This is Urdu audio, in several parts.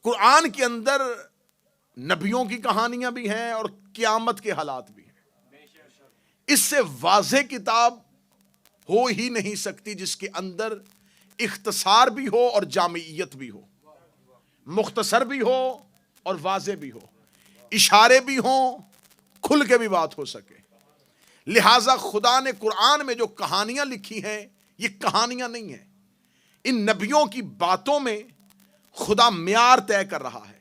قرآن کے اندر نبیوں کی کہانیاں بھی ہیں اور قیامت کے حالات بھی ہیں. اس سے واضح کتاب ہو ہی نہیں سکتی جس کے اندر اختصار بھی ہو اور جامعیت بھی ہو، مختصر بھی ہو اور واضح بھی ہو، اشارے بھی ہوں، کھل کے بھی بات ہو سکے. لہٰذا خدا نے قرآن میں جو کہانیاں لکھی ہیں یہ کہانیاں نہیں ہیں. ان نبیوں کی باتوں میں خدا معیار طے کر رہا ہے.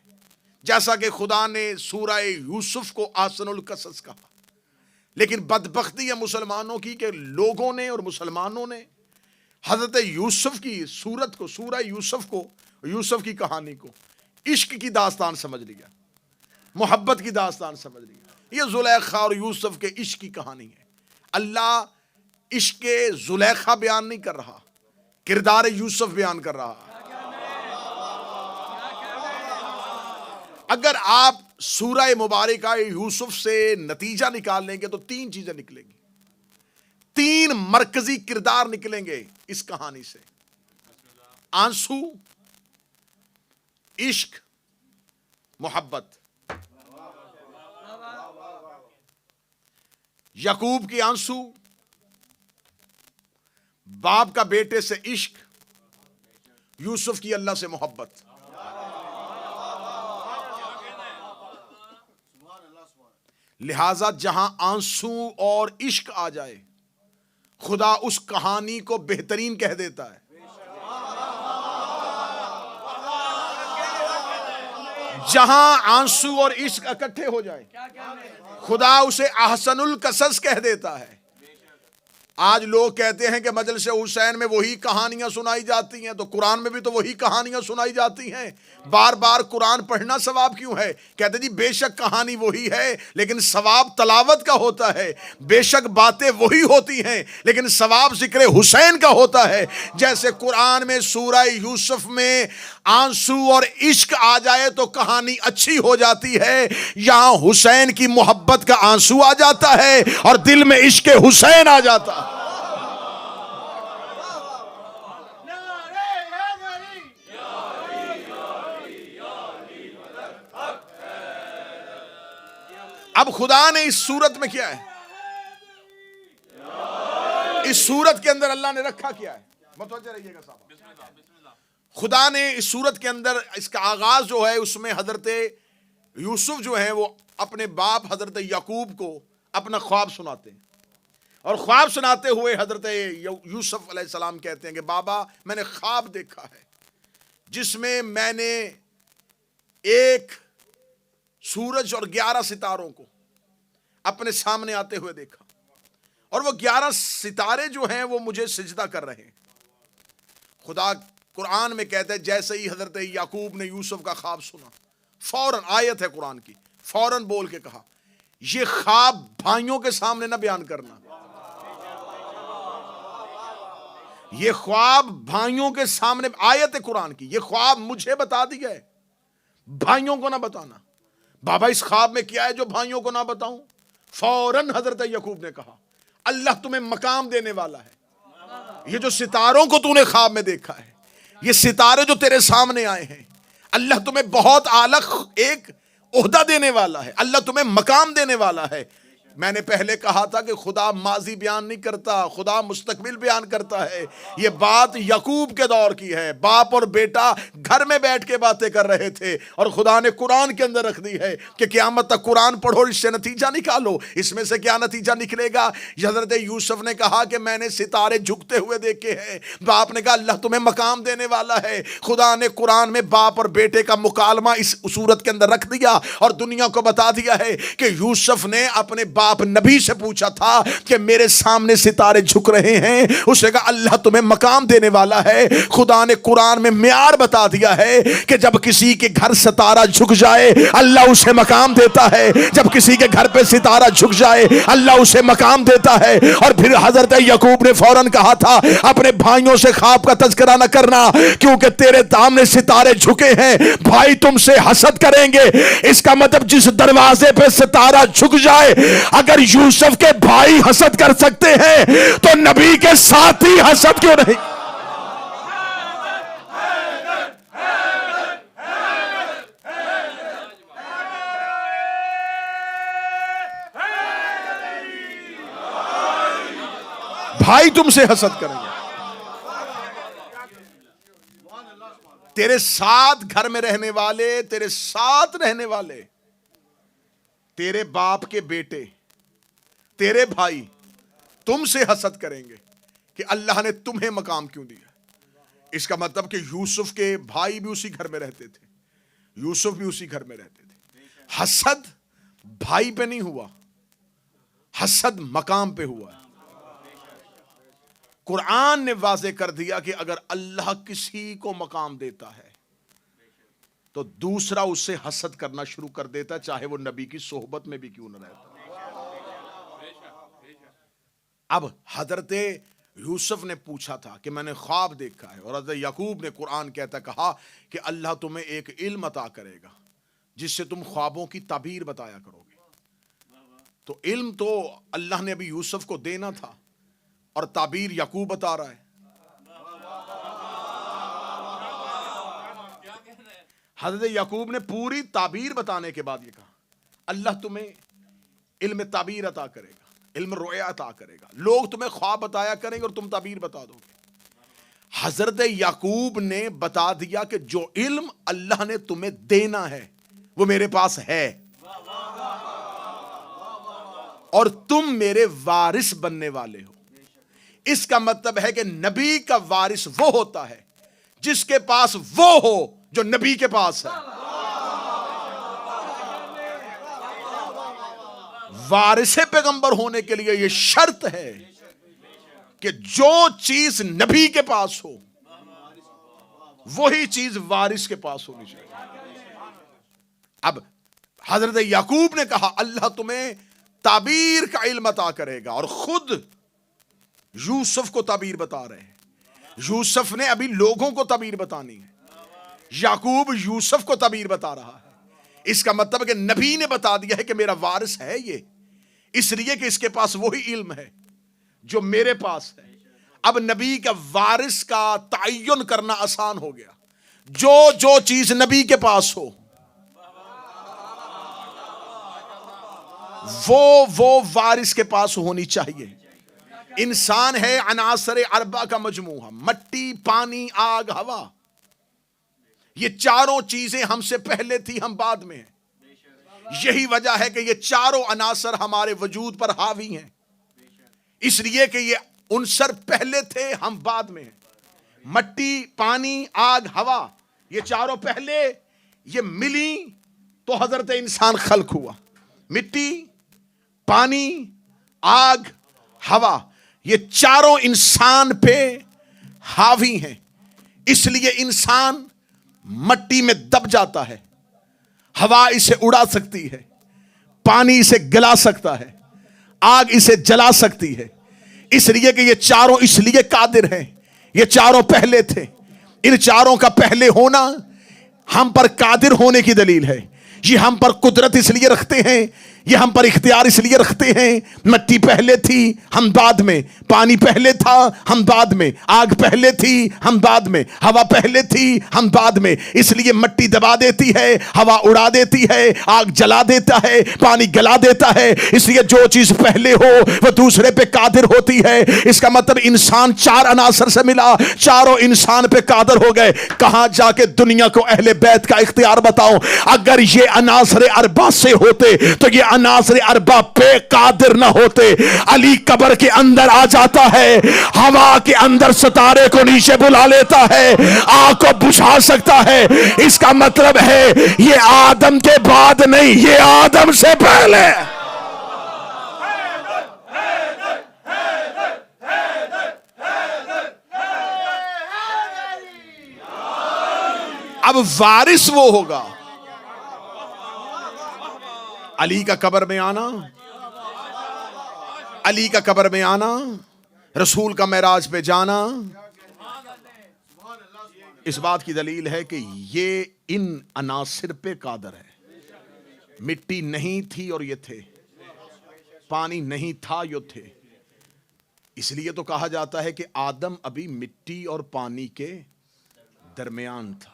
جیسا کہ خدا نے سورہ یوسف کو احسن القصص کہا، لیکن بدبختی ہے مسلمانوں کی کہ لوگوں نے اور مسلمانوں نے حضرت یوسف کی سورت کو، سورہ یوسف کو، یوسف کی کہانی کو عشق کی داستان سمجھ لیا، محبت کی داستان سمجھ لیا. یہ زلیخا اور یوسف کے عشق کی کہانی ہے. اللہ عشق زلیخا بیان نہیں کر رہا، کردار یوسف بیان کر رہا. اگر آپ سورہ مبارکہ یوسف سے نتیجہ نکال لیں گے تو 3 چیزیں نکلیں گی، 3 مرکزی کردار نکلیں گے اس کہانی سے: آنسو، عشق، محبت. یعقوب کی آنسو، باپ کا بیٹے سے عشق، یوسف کی اللہ سے محبت. لہذا جہاں آنسو اور عشق آ جائے خدا اس کہانی کو بہترین کہہ دیتا ہے. جہاں آنسو اور عشق اکٹھے ہو جائے خدا اسے احسن القصص کہہ دیتا ہے. آج لوگ کہتے ہیں کہ مجلس حسین میں وہی کہانیاں سنائی جاتی ہیں، تو قرآن میں بھی تو وہی کہانیاں سنائی جاتی ہیں، بار بار قرآن پڑھنا ثواب کیوں ہے؟ کہتے جی بے شک کہانی وہی ہے لیکن ثواب تلاوت کا ہوتا ہے، بے شک باتیں وہی ہوتی ہیں لیکن ثواب ذکر حسین کا ہوتا ہے. جیسے قرآن میں سورہ یوسف میں آنسو اور عشق آ جائے تو کہانی اچھی ہو جاتی ہے، یہاں حسین کی محبت کا آنسو آ جاتا ہے اور دل میں عشق حسین آ جاتا ہے. اب خدا نے اس صورت میں کیا ہے، اس صورت کے اندر اللہ نے رکھا کیا ہے، متوجہ رہیے گا صاحب. خدا نے اس صورت کے اندر اس کا آغاز جو ہے اس میں حضرت یوسف جو ہیں وہ اپنے باپ حضرت یعقوب کو اپنا خواب سناتے ہیں، اور خواب سناتے ہوئے حضرت یوسف علیہ السلام کہتے ہیں کہ بابا میں نے خواب دیکھا ہے جس میں میں نے ایک سورج اور 11 ستاروں کو اپنے سامنے آتے ہوئے دیکھا، اور وہ 11 ستارے جو ہیں وہ مجھے سجدہ کر رہے ہیں. خدا قرآن میں کہتے ہیں جیسے ہی حضرت یعقوب نے یوسف کا خواب سنا، فوراً، آیت ہے قرآن کی، فوراً بول کے کہا یہ خواب بھائیوں کے سامنے نہ بیان کرنا، یہ خواب بھائیوں کے سامنے، آیت ہے قرآن کی، یہ خواب مجھے بتا دیا ہے، بھائیوں کو نہ بتانا. بابا اس خواب میں کیا ہے جو بھائیوں کو نہ بتاؤں؟ فوراً حضرت یعقوب نے کہا اللہ تمہیں مقام دینے والا ہے. یہ جو ستاروں کو تو نے خواب میں دیکھا ہے، یہ ستارے جو تیرے سامنے آئے ہیں، اللہ تمہیں بہت اعلیٰ ایک عہدہ دینے والا ہے، اللہ تمہیں مقام دینے والا ہے. میں نے پہلے کہا تھا کہ خدا ماضی بیان نہیں کرتا، خدا مستقبل بیان کرتا ہے. یہ بات یعقوب کے دور کی ہے، باپ اور بیٹا گھر میں بیٹھ کے باتیں کر رہے تھے اور خدا نے قرآن کے اندر رکھ دی ہے کہ قیامت تک قرآن پڑھو، اس سے نتیجہ نکالو. اس میں سے کیا نتیجہ نکلے گا؟ حضرت یوسف نے کہا کہ میں نے ستارے جھکتے ہوئے دیکھے ہیں. باپ نے کہا اللہ تمہیں مقام دینے والا ہے. خدا نے قرآن میں باپ اور بیٹے کا مکالمہ اس صورت کے اندر رکھ دیا اور دنیا کو بتا دیا ہے کہ یوسف نے اپنے باپ نبی سے پوچھا تھا کہ میرے سامنے ستارے جھک رہے ہیں، اس نے کہا اللہ تمہیں مقام دینے والا ہے. خدا نے قرآن میں معیار بتا دیا ہے کہ جب کسی کے گھر ستارہ جھک جائے اللہ اسے مقام دیتا ہے، جب کسی کے گھر پہ ستارہ جھک جائے اللہ اسے مقام دیتا ہے. اور پھر حضرت یعقوب نے فوراً کہا تھا اپنے بھائیوں سے خواب کا تذکرہ نہ کرنا کیونکہ تیرے سامنے ستارے جھکے ہیں، بھائی تم سے حسد کریں گے. اس کا مطلب جس دروازے پہ ستارہ جھک جائے اگر یوسف کے بھائی حسد کر سکتے ہیں تو نبی کے ساتھی حسد کیوں نہیں؟ بھائی تم سے حسد کریں گے. تیرے ساتھ گھر میں رہنے والے, تیرے ساتھ رہنے والے, تیرے باپ کے بیٹے, تیرے بھائی تم سے حسد کریں گے کہ اللہ نے تمہیں مقام کیوں دیا. اس کا مطلب کہ یوسف کے بھائی بھی اسی گھر میں رہتے تھے, یوسف بھی اسی گھر میں رہتے تھے. حسد بھائی پہ نہیں ہوا, حسد مقام پہ ہوا. قرآن نے واضح کر دیا کہ اگر اللہ کسی کو مقام دیتا ہے تو دوسرا اس سے حسد کرنا شروع کر دیتا, چاہے وہ نبی کی صحبت میں بھی کیوں نہ رہتا. اب حضرت یوسف نے پوچھا تھا کہ میں نے خواب دیکھا ہے, اور حضرت یعقوب نے قرآن کہا کہ اللہ تمہیں ایک علم عطا کرے گا جس سے تم خوابوں کی تعبیر بتایا کرو گے. تو علم تو اللہ نے ابھی یوسف کو دینا تھا, اور تعبیر یعقوب بتا رہا ہے. حضرت یعقوب نے پوری تعبیر بتانے کے بعد یہ کہا اللہ تمہیں علم تعبیر عطا کرے گا, علم رؤیا عطا کرے گا, لوگ تمہیں خواب بتایا کریں گے اور تم تعبیر بتا دو گے. حضرت یعقوب نے بتا دیا کہ جو علم اللہ نے تمہیں دینا ہے وہ میرے پاس ہے, اور تم میرے وارث بننے والے ہو. اس کا مطلب ہے کہ نبی کا وارث وہ ہوتا ہے جس کے پاس وہ ہو جو نبی کے پاس ہے. وارث پیغمبر ہونے کے لیے یہ شرط ہے کہ جو چیز نبی کے پاس ہو وہی چیز وارث کے پاس ہونی چاہیے. اب حضرت یعقوب نے کہا اللہ تمہیں تعبیر کا علم عطا کرے گا, اور خود یوسف کو تعبیر بتا رہے ہیں. یوسف نے ابھی لوگوں کو تعبیر بتانی ہے, یعقوب یوسف کو تعبیر بتا رہا ہے. اس کا مطلب کہ نبی نے بتا دیا ہے کہ میرا وارث ہے یہ, اس لیے کہ اس کے پاس وہی علم ہے جو میرے پاس ہے. اب نبی کا وارث کا تعین کرنا آسان ہو گیا. جو چیز نبی کے پاس ہو وہ وارث کے پاس ہونی چاہیے. انسان ہے عناصر اربع کا مجموعہ, مٹی, پانی, آگ, ہوا. یہ چاروں چیزیں ہم سے پہلے تھی, ہم بعد میں ہیں. یہی وجہ ہے کہ یہ چاروں عناصر ہمارے وجود پر حاوی ہیں, اس لیے کہ یہ عنصر پہلے تھے, ہم بعد میں ہیں. مٹی, پانی, آگ, ہوا, یہ چاروں پہلے یہ ملی تو حضرت انسان خلق ہوا. مٹی, پانی, آگ, ہوا, یہ چاروں انسان پہ حاوی ہیں. اس لیے انسان مٹی میں دب جاتا ہے, ہوا اسے اڑا سکتی ہے, پانی اسے گلا سکتا ہے, آگ اسے جلا سکتی ہے. اس لیے کہ یہ چاروں اس لیے قادر ہیں, یہ چاروں پہلے تھے. ان چاروں کا پہلے ہونا ہم پر قادر ہونے کی دلیل ہے. یہ ہم پر قدرت اس لیے رکھتے ہیں, یہ ہم پر اختیار اس لیے رکھتے ہیں. مٹی پہلے تھی, ہم بعد میں. پانی پہلے تھا, ہم بعد میں. آگ پہلے تھی, ہم بعد میں. ہوا پہلے تھی, ہم بعد میں. اس لیے مٹی دبا دیتی ہے, ہوا اڑا دیتی ہے, آگ جلا دیتا ہے, پانی گلا دیتا ہے. اس لیے جو چیز پہلے ہو وہ دوسرے پہ قادر ہوتی ہے. اس کا مطلب انسان چار عناصر سے ملا, چاروں انسان پہ قادر ہو گئے. کہاں جا کے دنیا کو اہل بیت کا اختیار بتاؤ. اگر یہ عناصر اربع سے ہوتے تو یہ عناصر اربع پہ قادر نہ ہوتے. علی قبر کے اندر آ جاتا ہے, ہوا کے اندر ستارے کو نیچے بلا لیتا ہے, آگ کو بجھا سکتا ہے. اس کا مطلب ہے یہ آدم کے بعد نہیں, یہ آدم سے پہلے. اب وارث وہ ہوگا. علی کا قبر میں آنا, علی کا قبر میں آنا, رسول کا معراج پہ جانا, اس بات کی دلیل ہے کہ یہ ان عناصر پہ قادر ہے. مٹی نہیں تھی اور یہ تھے, پانی نہیں تھا یہ تھے. اس لیے تو کہا جاتا ہے کہ آدم ابھی مٹی اور پانی کے درمیان تھا.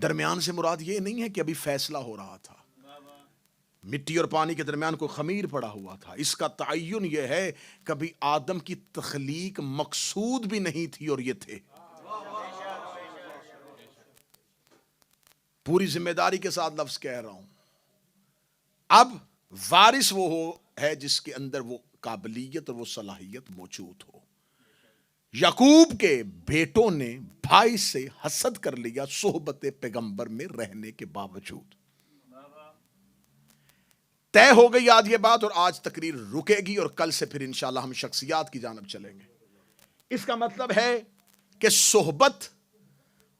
درمیان سے مراد یہ نہیں ہے کہ ابھی فیصلہ ہو رہا تھا. مٹی اور پانی کے درمیان کوئی خمیر پڑا ہوا تھا. اس کا تعین یہ ہے کبھی آدم کی تخلیق مقصود بھی نہیں تھی اور یہ تھے. پوری ذمہ داری کے ساتھ لفظ کہہ رہا ہوں. اب وارث وہ ہے جس کے اندر وہ قابلیت اور وہ صلاحیت موجود ہو. یعقوب کے بیٹوں نے بھائی سے حسد کر لیا صحبت پیغمبر میں رہنے کے باوجود. طے ہو گئی آج یہ بات اور آج تقریر رکے گی اور کل سے پھر انشاءاللہ ہم شخصیات کی جانب چلیں گے. اس کا مطلب ہے کہ صحبت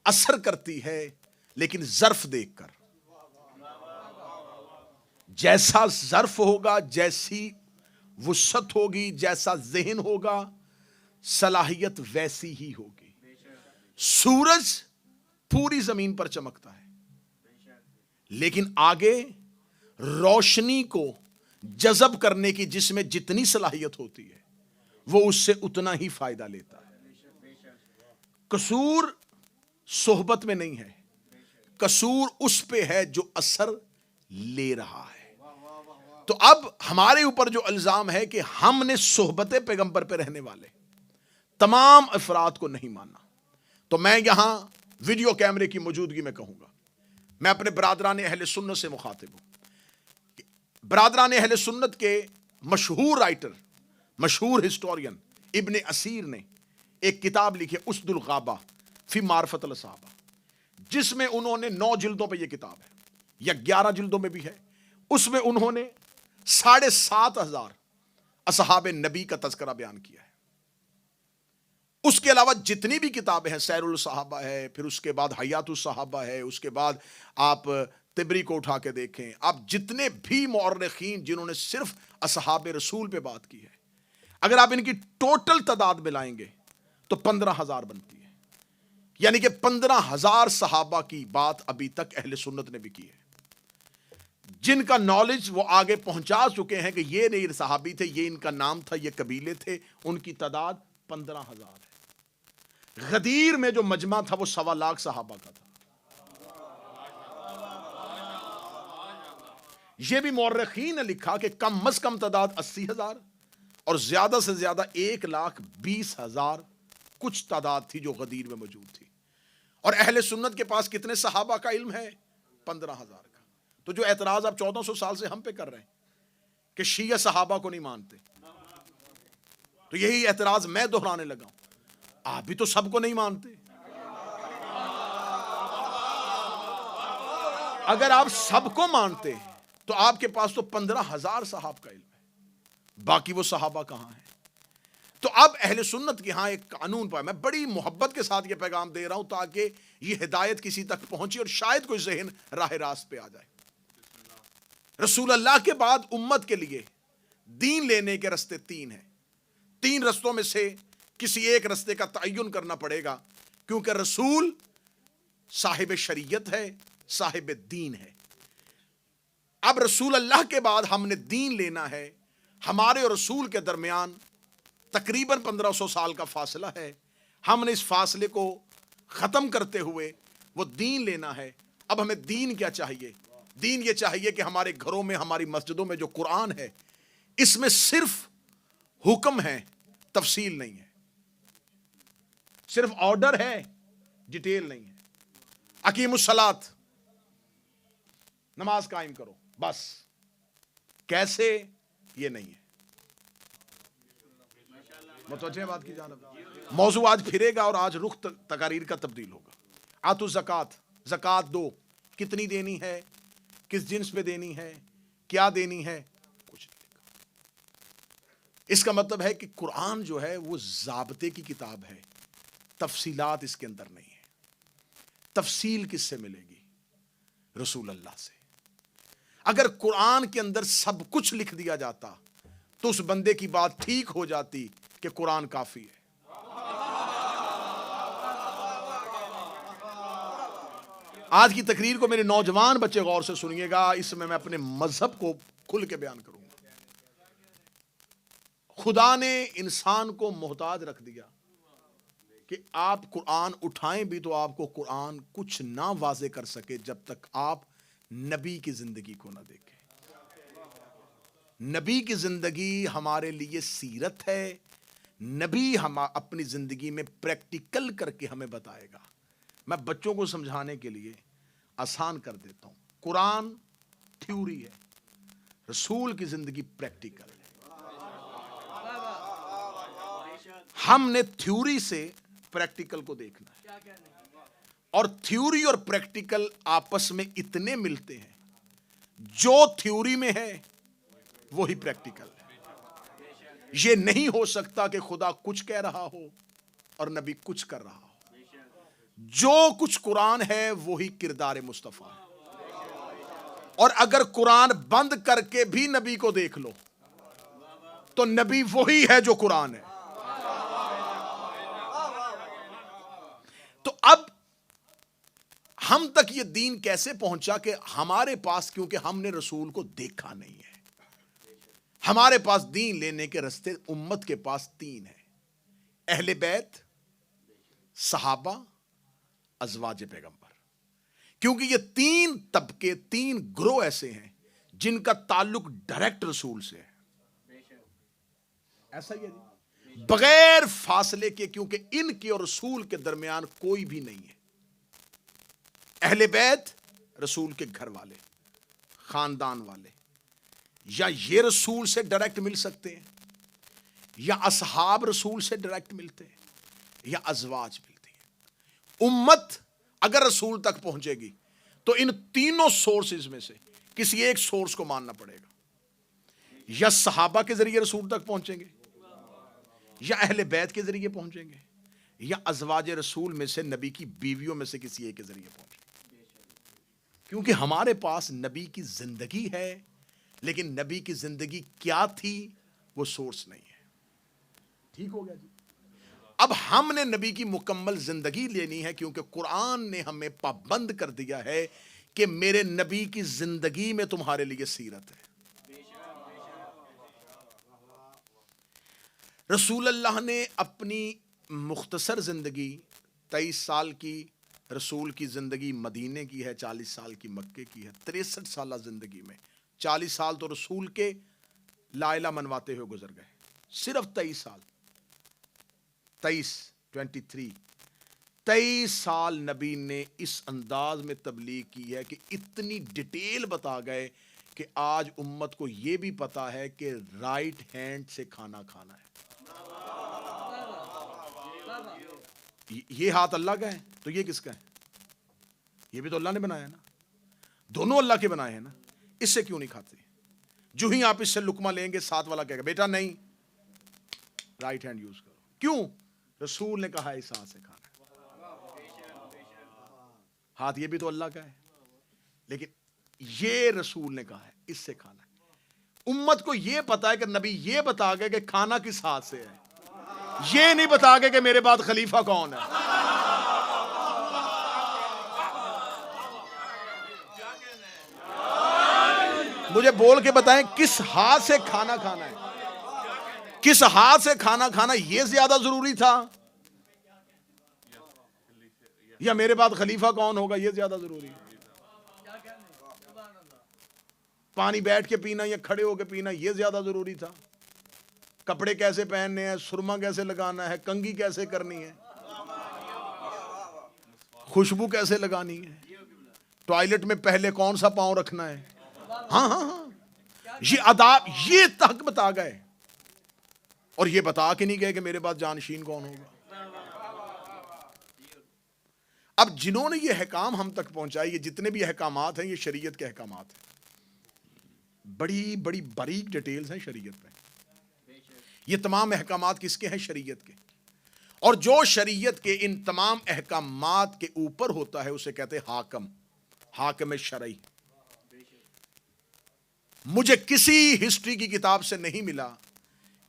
اثر کرتی ہے لیکن ظرف دیکھ کر. جیسا ظرف ہوگا، جیسی وسعت ہوگی، جیسا ذہن ہوگا، صلاحیت ویسی ہی ہوگی. سورج پوری زمین پر چمکتا ہے لیکن آگے روشنی کو جذب کرنے کی جس میں جتنی صلاحیت ہوتی ہے وہ اس سے اتنا ہی فائدہ لیتا ہے. قصور صحبت میں نہیں ہے، قصور اس پہ ہے جو اثر لے رہا ہے. تو اب ہمارے اوپر جو الزام ہے کہ ہم نے صحبت پیغمبر پہ رہنے والے تمام افراد کو نہیں مانا. تو میں یہاں ویڈیو کیمرے کی موجودگی میں کہوں گا، میں اپنے برادران اہل سنت سے مخاطب ہوں. برادران اہل سنت کے مشہور رائٹر، مشہور ہسٹورین ابن اسیر نے ایک کتاب لکھی ہے اسد الغابہ فی معرفت الصحابہ، جس میں انہوں نے 9 جلدوں پہ یہ کتاب ہے یا 11 جلدوں میں بھی ہے. اس میں انہوں نے 7,500 اصحاب نبی کا تذکرہ بیان کیا ہے. اس کے علاوہ جتنی بھی کتابیں ہیں، سیر الصحابہ ہے، پھر اس کے بعد حیات الصحابہ ہے، اس کے بعد آپ تبری کو اٹھا کے دیکھیں، آپ جتنے بھی مورخین جنہوں نے صرف اصحاب رسول پہ بات کی ہے، اگر آپ ان کی ٹوٹل تعداد ملائیں گے تو 15,000 بنتی ہے. یعنی کہ 15,000 صحابہ کی بات ابھی تک اہل سنت نے بھی کی ہے، جن کا نالج وہ آگے پہنچا چکے ہیں کہ یہ نہیں صحابی تھے، یہ ان کا نام تھا، یہ قبیلے تھے. ان کی تعداد 15,000 ہے. غدیر میں جو مجمع تھا وہ 1.25 لاکھ صحابہ کا تھا. یہ بھی مورخین نے لکھا کہ کم از کم تعداد 80,000 اور زیادہ سے زیادہ 1,20,000 کچھ تعداد تھی جو غدیر میں موجود تھی. اور اہل سنت کے پاس کتنے صحابہ کا علم ہے؟ 15,000 کا. تو جو اعتراض آپ 1400 سال سے ہم پہ کر رہے ہیں کہ شیعہ صحابہ کو نہیں مانتے، تو یہی اعتراض میں دہرانے لگا ہوں. آپ بھی تو سب کو نہیں مانتے. اگر آپ سب کو مانتے ہیں تو آپ کے پاس تو 15,000 صحابہ کا علم ہے، باقی وہ صحابہ کہاں ہیں؟ تو اب اہل سنت کے ہاں ایک قانون پایا. میں بڑی محبت کے ساتھ یہ پیغام دے رہا ہوں تاکہ یہ ہدایت کسی تک پہنچے اور شاید کوئی ذہن راہ راست پہ آ جائے. رسول اللہ کے بعد امت کے لیے دین لینے کے رستے 3 ہیں. 3 رستوں میں سے کسی ایک رستے کا تعین کرنا پڑے گا، کیونکہ رسول صاحب شریعت ہے، صاحب دین ہے. اب رسول اللہ کے بعد ہم نے دین لینا ہے. ہمارے اور رسول کے درمیان تقریباً 1500 سال کا فاصلہ ہے. ہم نے اس فاصلے کو ختم کرتے ہوئے وہ دین لینا ہے. اب ہمیں دین کیا چاہیے؟ دین یہ چاہیے کہ ہمارے گھروں میں، ہماری مسجدوں میں جو قرآن ہے اس میں صرف حکم ہے، تفصیل نہیں ہے. صرف آرڈر ہے، ڈیٹیل نہیں ہے. اقیموا الصلاۃ، نماز قائم کرو، بس. کیسے؟ یہ نہیں ہے. متوجہ بات کی جانب. موضوع آج پھرے گا اور آج رخ تقاریر کا تبدیل ہوگا. آتوا الزکات، زکات دو. کتنی دینی ہے، کس جنس پہ دینی ہے، کیا دینی ہے، کچھ نہیں لکھا. اس کا مطلب ہے کہ قرآن جو ہے وہ ضابطے کی کتاب ہے، تفصیلات اس کے اندر نہیں ہے. تفصیل کس سے ملے گی؟ رسول اللہ سے. اگر قرآن کے اندر سب کچھ لکھ دیا جاتا تو اس بندے کی بات ٹھیک ہو جاتی کہ قرآن کافی ہے. آج کی تقریر کو میرے نوجوان بچے غور سے سنیے گا. اس میں اپنے مذہب کو کھل کے بیان کروں گا. خدا نے انسان کو محتاج رکھ دیا کہ آپ قرآن اٹھائیں بھی تو آپ کو قرآن کچھ نہ واضح کر سکے جب تک آپ نبی کی زندگی کو نہ دیکھیں. نبی کی زندگی ہمارے لیے سیرت ہے. نبی ہم اپنی زندگی میں پریکٹیکل کر کے ہمیں بتائے گا. میں بچوں کو سمجھانے کے لیے آسان کر دیتا ہوں. قرآن تھیوری ہے, رسول کی زندگی پریکٹیکل ہے. ہم نے تھیوری سے پریکٹیکل کو دیکھنا ہے, اور تھیوری اور پریکٹیکل آپس میں اتنے ملتے ہیں, جو تھیوری میں ہے وہی پریکٹیکل ہے. یہ نہیں ہو سکتا کہ خدا کچھ کہہ رہا ہو اور نبی کچھ کر رہا ہو. جو کچھ قرآن ہے وہی کردار مصطفیٰ ہے. اور اگر قرآن بند کر کے بھی نبی کو دیکھ لو تو نبی وہی ہے جو قرآن ہے. تو اب ہم تک یہ دین کیسے پہنچا کہ ہمارے پاس, کیونکہ ہم نے رسول کو دیکھا نہیں ہے. ہمارے پاس دین لینے کے رستے امت کے پاس تین ہیں: اہل بیت, صحابہ, ازواج پیغمبر. کیونکہ یہ تین طبقے, تین گروہ ایسے ہیں جن کا تعلق ڈائریکٹ رسول سے ہے. ایسا ہی ہے بغیر فاصلے کے, کیونکہ ان کی اور رسول کے درمیان کوئی بھی نہیں ہے. اہل بیت رسول کے گھر والے, خاندان والے, یا یہ رسول سے ڈائریکٹ مل سکتے ہیں, یا اصحاب رسول سے ڈائریکٹ ملتے ہیں, یا ازواج ملتی ہیں. امت اگر رسول تک پہنچے گی تو ان تینوں سورسز میں سے کسی ایک سورس کو ماننا پڑے گا. یا صحابہ کے ذریعے رسول تک پہنچیں گے, یا اہل بیت کے ذریعے پہنچیں گے, یا ازواج رسول میں سے نبی کی بیویوں میں سے کسی ایک کے ذریعے پہنچیں گے. کیونکہ ہمارے پاس نبی کی زندگی ہے, لیکن نبی کی زندگی کیا تھی وہ سورس نہیں ہے. ٹھیک ہو گیا جی. اب ہم نے نبی کی مکمل زندگی لینی ہے, کیونکہ قرآن نے ہمیں پابند کر دیا ہے کہ میرے نبی کی زندگی میں تمہارے لیے سیرت ہے. رسول اللہ نے اپنی مختصر زندگی 23 سال کی رسول کی زندگی مدینے کی ہے, 40 سال کی مکے کی ہے. 63 سالہ زندگی میں 40 سال تو رسول کے لا الہ منواتے ہوئے گزر گئے. صرف 23 سال, 23 سال نبی نے اس انداز میں تبلیغ کی ہے کہ اتنی ڈیٹیل بتا گئے کہ آج امت کو یہ بھی پتا ہے کہ رائٹ ہینڈ سے کھانا کھانا ہے. یہ ہاتھ اللہ کا ہے تو یہ کس کا ہے؟ یہ بھی تو اللہ نے بنایا نا, دونوں اللہ کے بنائے ہیں نا. اس سے کیوں نہیں کھاتے؟ جو ہی آپ اس سے لقمہ لیں گے ساتھ والا کہے گا بیٹا نہیں, رائٹ ہینڈ یوز کرو. کیوں؟ رسول نے کہا اس ہاتھ سے کھانا ہے. ہاتھ یہ بھی تو اللہ کا ہے, لیکن یہ رسول نے کہا ہے اس سے کھانا ہے. امت کو یہ پتا ہے کہ نبی یہ بتا گئے کہ کھانا کس ہاتھ سے ہے, یہ نہیں بتا گئے کہ میرے بعد خلیفہ کون ہے. مجھے بول کے بتائیں کس ہاتھ سے کھانا کھانا ہے, کس ہاتھ سے کھانا کھانا یہ زیادہ ضروری تھا, یا میرے بعد خلیفہ کون ہوگا یہ زیادہ ضروری ہے. پانی بیٹھ کے پینا یا کھڑے ہو کے پینا یہ زیادہ ضروری تھا. کپڑے کیسے پہننے ہیں, سرما کیسے لگانا ہے, کنگھی کیسے کرنی ہے, خوشبو کیسے لگانی ہے, ٹوائلٹ میں پہلے کون سا پاؤں رکھنا ہے. ہاں ہاں ہاں, یہ آداب یہ تک بتا گئے, اور یہ بتا کے نہیں گئے کہ میرے بعد جانشین کون ہوگا. اب جنہوں نے یہ احکام ہم تک پہنچائی, یہ جتنے بھی احکامات ہیں یہ شریعت کے احکامات ہیں. بڑی بڑی باریک ڈیٹیلز ہیں شریعت میں. یہ تمام احکامات کس کے ہیں؟ شریعت کے. اور جو شریعت کے ان تمام احکامات کے اوپر ہوتا ہے اسے کہتے ہیں حاکم, حاکم شرعی. مجھے کسی ہسٹری کی کتاب سے نہیں ملا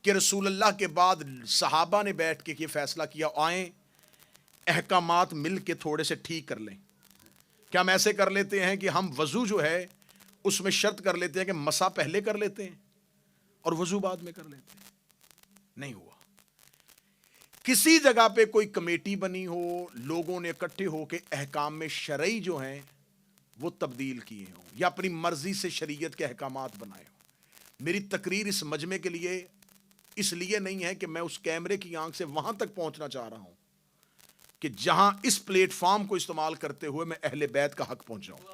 کہ رسول اللہ کے بعد صحابہ نے بیٹھ کے یہ فیصلہ کیا آئیں احکامات مل کے تھوڑے سے ٹھیک کر لیں. کیا ہم ایسے کر لیتے ہیں کہ ہم وضو جو ہے اس میں شرط کر لیتے ہیں کہ مسح پہلے کر لیتے ہیں اور وضو بعد میں کر لیتے ہیں؟ نہیں ہوا. کسی جگہ پہ کوئی کمیٹی بنی ہو, لوگوں نے اکٹھے ہو کے احکام میں شرعی جو ہیں وہ تبدیل کیے ہوں, یا اپنی مرضی سے شریعت کے احکامات بنائے ہوں. میری تقریر اس مجمع کے لیے اس لیے نہیں ہے کہ میں اس کیمرے کی آنکھ سے وہاں تک پہنچنا چاہ رہا ہوں کہ جہاں اس پلیٹ فارم کو استعمال کرتے ہوئے میں اہل بیت کا حق پہنچ جاؤں.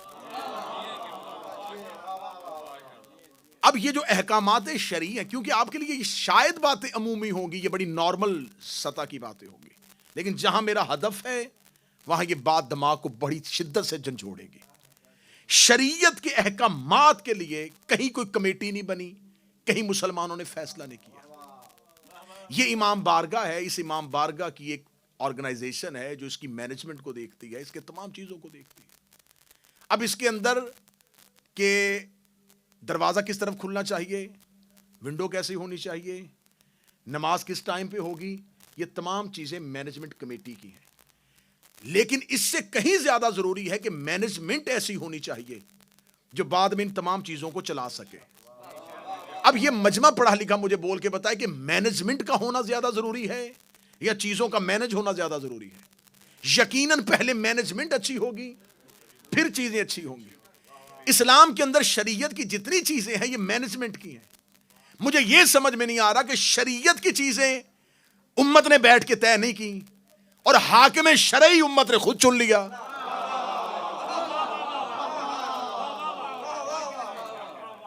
اب یہ جو احکامات شرعی ہیں، کیونکہ آپ کے لیے یہ شاید باتیں عمومی ہوں گی، یہ بڑی نارمل سطح کی باتیں ہوں گی، لیکن جہاں میرا ہدف ہے وہاں یہ بات دماغ کو بڑی شدت سے جھنجھوڑے گی. شریعت کے احکامات کے لیے کہیں کوئی کمیٹی نہیں بنی، کہیں مسلمانوں نے فیصلہ نہیں کیا. یہ امام بارگاہ ہے، اس امام بارگاہ کی ایک آرگنائزیشن ہے جو اس کی مینجمنٹ کو دیکھتی ہے، اس کے تمام چیزوں کو دیکھتی ہے. اب اس کے اندر کہ دروازہ کس طرف کھلنا چاہیے، ونڈو کیسی ہونی چاہیے، نماز کس ٹائم پہ ہوگی، یہ تمام چیزیں مینجمنٹ کمیٹی کی ہیں. لیکن اس سے کہیں زیادہ ضروری ہے کہ مینجمنٹ ایسی ہونی چاہیے جو بعد میں ان تمام چیزوں کو چلا سکے. اب یہ مجمع پڑھا لکھا مجھے بول کے بتائے کہ مینجمنٹ کا ہونا زیادہ ضروری ہے یا چیزوں کا مینج ہونا زیادہ ضروری ہے. یقیناً پہلے مینجمنٹ اچھی ہوگی پھر چیزیں اچھی ہوں گی. اسلام کے اندر شریعت کی جتنی چیزیں ہیں یہ مینجمنٹ کی ہیں. مجھے یہ سمجھ میں نہیں آ رہا کہ شریعت کی چیزیں امت نے بیٹھ کے طے نہیں کی اور حاکم شرعی امت نے خود چن لیا.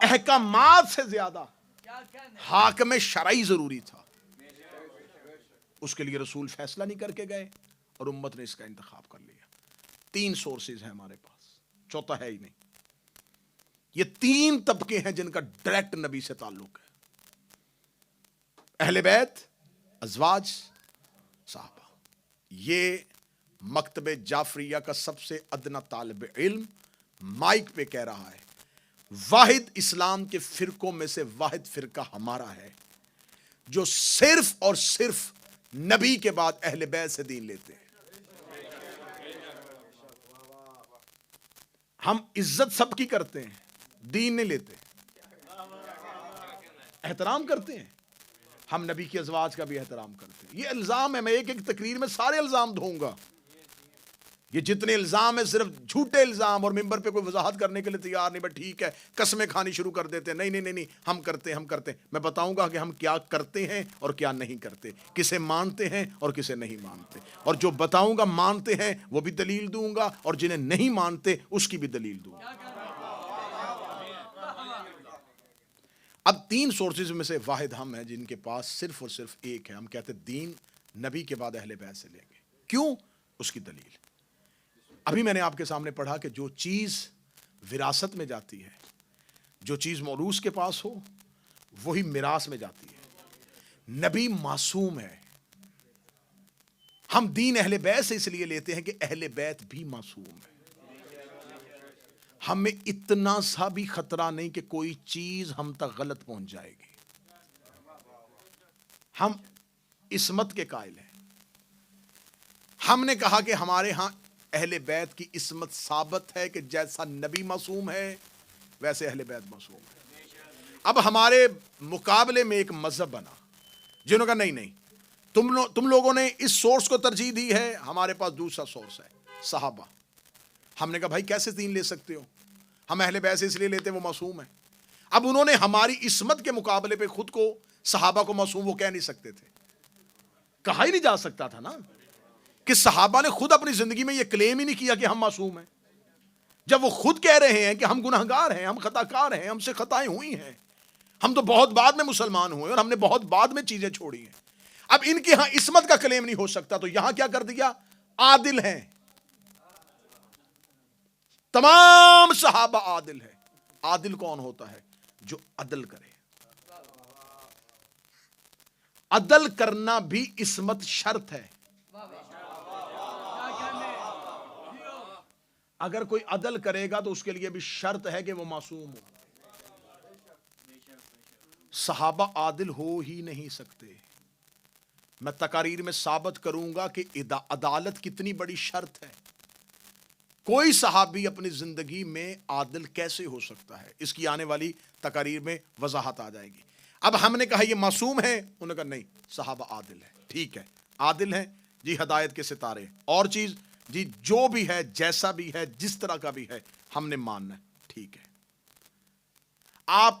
احکامات سے زیادہ حاکم شرعی ضروری تھا. اس کے لیے رسول فیصلہ نہیں کر کے گئے اور امت نے اس کا انتخاب کر لیا. 3 سورسز ہیں ہمارے پاس، چوتھا ہے ہی نہیں. یہ 3 طبقے ہیں جن کا ڈائریکٹ نبی سے تعلق ہے: اہل بیت، ازواج، صحابہ. یہ مکتب جعفریہ کا سب سے ادنا طالب علم مائک پہ کہہ رہا ہے واحد اسلام کے فرقوں میں سے واحد فرقہ ہمارا ہے جو صرف اور صرف نبی کے بعد اہل بیت سے دین لیتے ہیں. ہم عزت سب کی کرتے ہیں، دین نہیں لیتے. احترام کرتے ہیں، ہم نبی کی ازواج کا بھی احترام کرتے ہیں. یہ الزام ہے، میں ایک ایک تقریر میں سارے الزام دھوں گا. یہ جتنے الزام ہیں صرف جھوٹے الزام، اور ممبر پہ کوئی وضاحت کرنے کے لیے تیار نہیں. بس ٹھیک ہے، قسمیں کھانی شروع کر دیتے ہیں. نہیں، ہم کرتے ہیں. میں بتاؤں گا کہ ہم کیا کرتے ہیں اور کیا نہیں کرتے، کسے مانتے ہیں اور کسے نہیں مانتے. اور جو بتاؤں گا مانتے ہیں وہ بھی دلیل دوں گا، اور جنہیں نہیں مانتے اس کی بھی دلیل دوں گا. اب 3 سورسز میں سے واحد ہم ہیں جن کے پاس صرف اور صرف ایک ہے. ہم کہتے ہیں دین نبی کے بعد اہل بیت سے لیں گے. کیوں؟ اس کی دلیل ابھی میں نے آپ کے سامنے پڑھا کہ جو چیز وراثت میں جاتی ہے، جو چیز موروث کے پاس ہو وہی میراث میں جاتی ہے. نبی معصوم ہے. ہم دین اہل بیت سے اس لیے لیتے ہیں کہ اہل بیت بھی معصوم ہے. ہمیں اتنا سا بھی خطرہ نہیں کہ کوئی چیز ہم تک غلط پہنچ جائے گی. ہم عصمت کے قائل ہیں. ہم نے کہا کہ ہمارے ہاں اہل بیت کی عصمت ثابت ہے کہ جیسا نبی معصوم ہے ویسے اہل بیت معصوم ہے. اب ہمارے مقابلے میں ایک مذہب بنا جنہوں کا نہیں تم لوگوں نے اس سورس کو ترجیح دی ہے، ہمارے پاس دوسرا سورس ہے صحابہ. ہم نے کہا بھائی کیسے دین لے سکتے ہو؟ ہم اہل بیت سے اس لیے لیتے ہیں وہ معصوم ہیں. اب انہوں نے ہماری عصمت کے مقابلے پہ خود کو صحابہ کو معصوم وہ کہہ نہیں سکتے تھے. کہا ہی نہیں جا سکتا تھا نا کہ صحابہ نے خود اپنی زندگی میں یہ کلیم ہی نہیں کیا کہ ہم معصوم ہیں. جب وہ خود کہہ رہے ہیں کہ ہم گناہگار ہیں، ہم خطا کار ہیں، ہم سے خطائیں ہوئی ہیں، ہم تو بہت بعد میں مسلمان ہوئے اور ہم نے بہت بعد میں چیزیں چھوڑی ہیں. اب ان کے ہاں عصمت کا کلیم نہیں ہو سکتا تو یہاں کیا کر دیا؟ عادل ہیں. تمام صحابہ عادل ہیں. عادل کون ہوتا ہے؟ جو عدل کرے. عدل کرنا بھی عصمت شرط ہے. اگر کوئی عدل کرے گا تو اس کے لیے بھی شرط ہے کہ وہ معصوم ہو. صحابہ عادل ہو ہی نہیں سکتے. میں تقاریر میں ثابت کروں گا کہ عدالت کتنی بڑی شرط ہے. کوئی صحابی اپنی زندگی میں عادل کیسے ہو سکتا ہے، اس کی آنے والی تقاریر میں وضاحت آ جائے گی. اب ہم نے کہا یہ معصوم ہے، انہوں نے کہا نہیں صحابہ عادل ہے. ٹھیک ہے، عادل ہیں جی، ہدایت کے ستارے. اور چیز جی جو بھی ہے، جیسا بھی ہے، جس طرح کا بھی ہے، ہم نے ماننا ہے. ٹھیک ہے. آپ